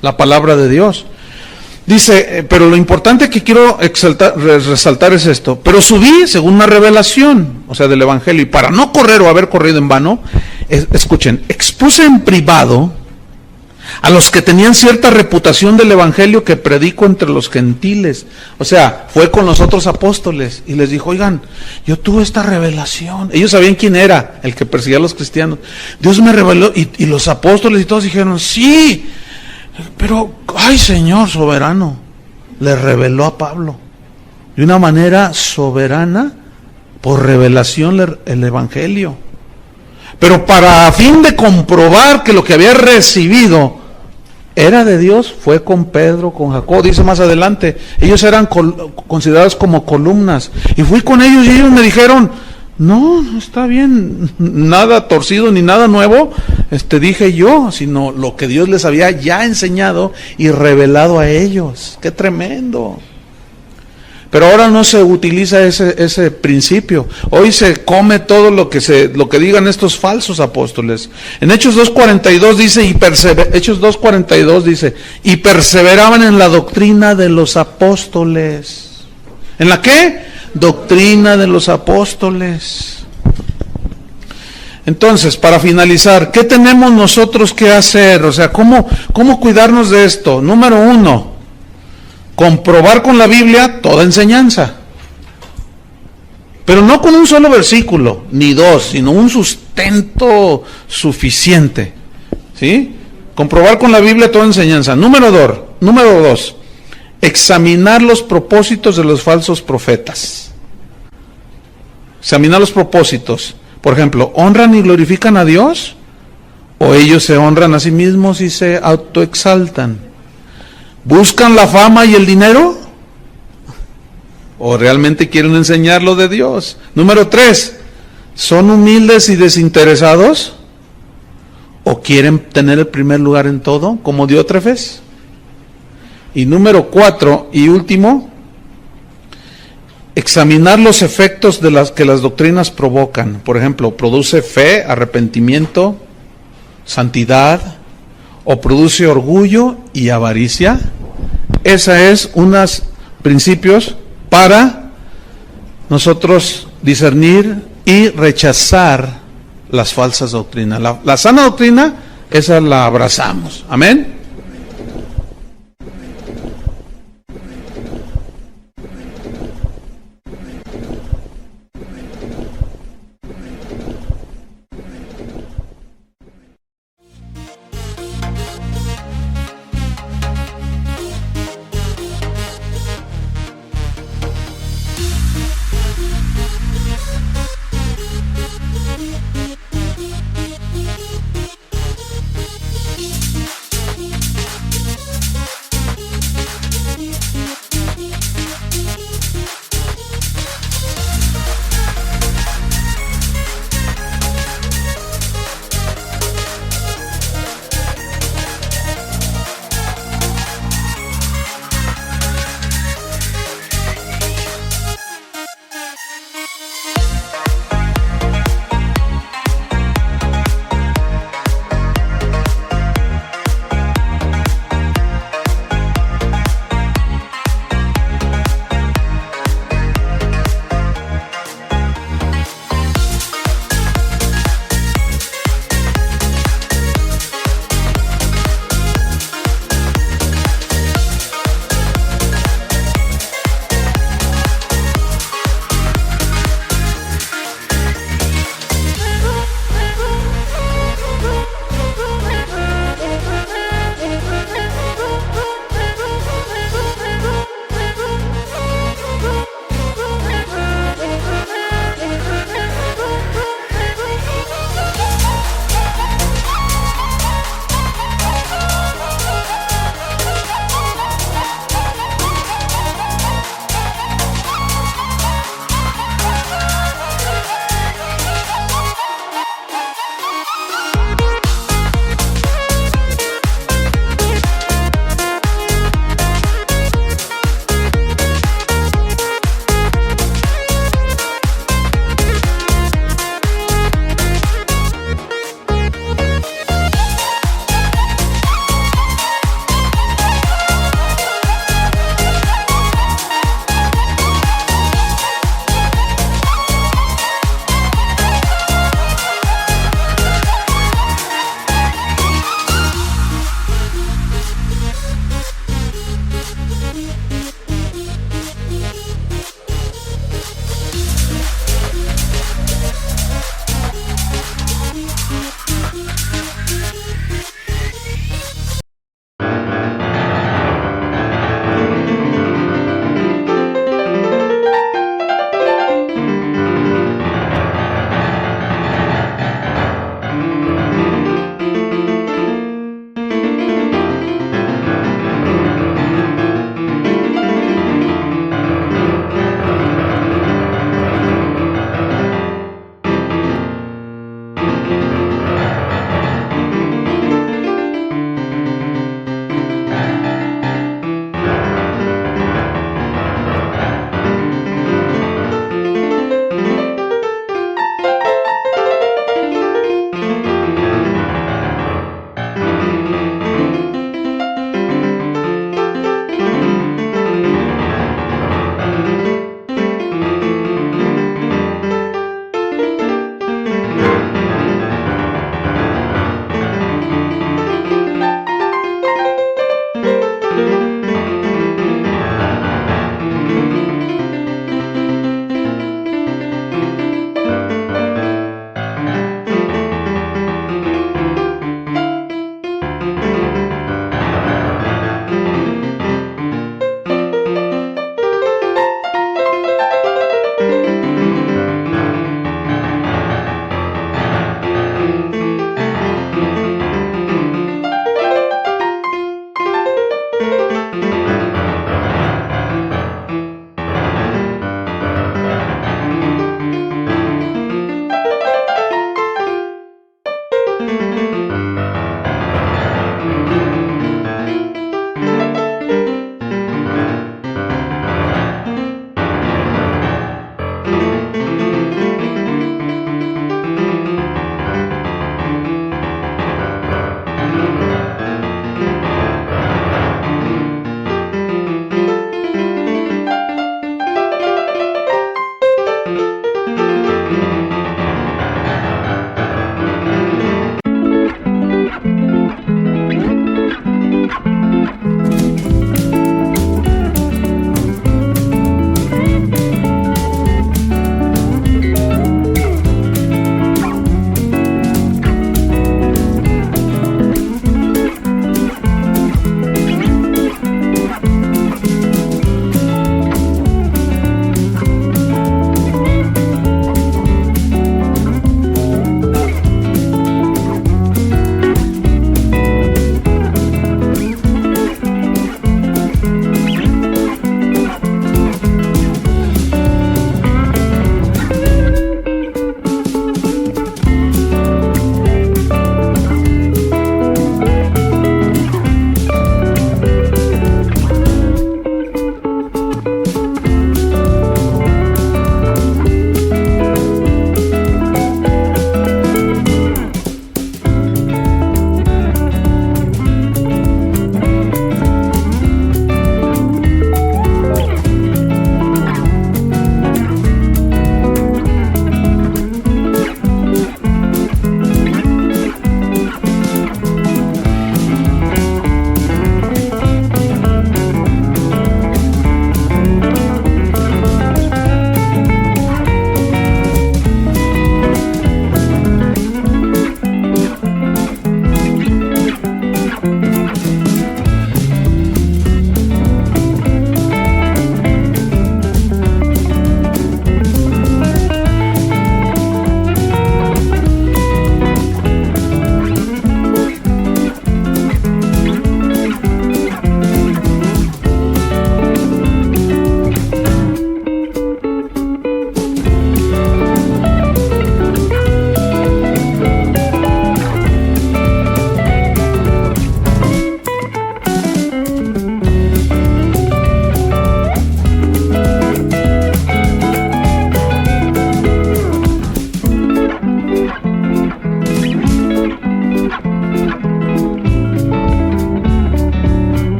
la palabra de Dios. Dice, pero lo importante que quiero resaltar es esto. Pero subí según una revelación, o sea, del Evangelio, y para no correr o haber corrido en vano, escuchen, expuse en privado a los que tenían cierta reputación del Evangelio que predico entre los gentiles. O sea, fue con los otros apóstoles y les dijo, oigan, yo tuve esta revelación. Ellos sabían quién era el que perseguía a los cristianos. Dios me reveló, y los apóstoles y todos dijeron, sí, pero, ay, Señor soberano, le reveló a Pablo de una manera soberana, por revelación, el Evangelio. Pero para a fin de comprobar que lo que había recibido era de Dios, fue con Pedro, con Jacob, dice más adelante, ellos eran considerados como columnas, y fui con ellos y ellos me dijeron, no está bien, nada torcido ni nada nuevo, dije yo, sino lo que Dios les había ya enseñado y revelado a ellos. ¡Qué tremendo! Pero ahora no se utiliza ese principio. Hoy se come todo lo que digan estos falsos apóstoles. En Hechos 2:42 dice, Hechos 2:42 dice, y perseveraban en la doctrina de los apóstoles. ¿En la qué? Doctrina de los apóstoles. Entonces, para finalizar, ¿qué tenemos nosotros que hacer? O sea, ¿cómo cuidarnos de esto? Número 1, comprobar con la Biblia toda enseñanza. Pero no con un solo versículo, ni 2, sino un sustento suficiente. ¿Sí? Comprobar con la Biblia toda enseñanza. Número 2, examinar los propósitos de los falsos profetas. Examinar los propósitos. Por ejemplo, ¿honran y glorifican a Dios? ¿O ellos se honran a sí mismos y se autoexaltan? ¿Buscan la fama y el dinero? ¿O realmente quieren enseñar lo de Dios? Número 3, ¿son humildes y desinteresados? ¿O quieren tener el primer lugar en todo, como Diótrefes? Y número 4 y último, examinar los efectos de las que las doctrinas provocan. Por ejemplo, ¿produce fe, arrepentimiento, santidad? ¿O produce orgullo y avaricia? Esa es unos principios para nosotros discernir y rechazar las falsas doctrinas. La sana doctrina, esa la abrazamos. Amén.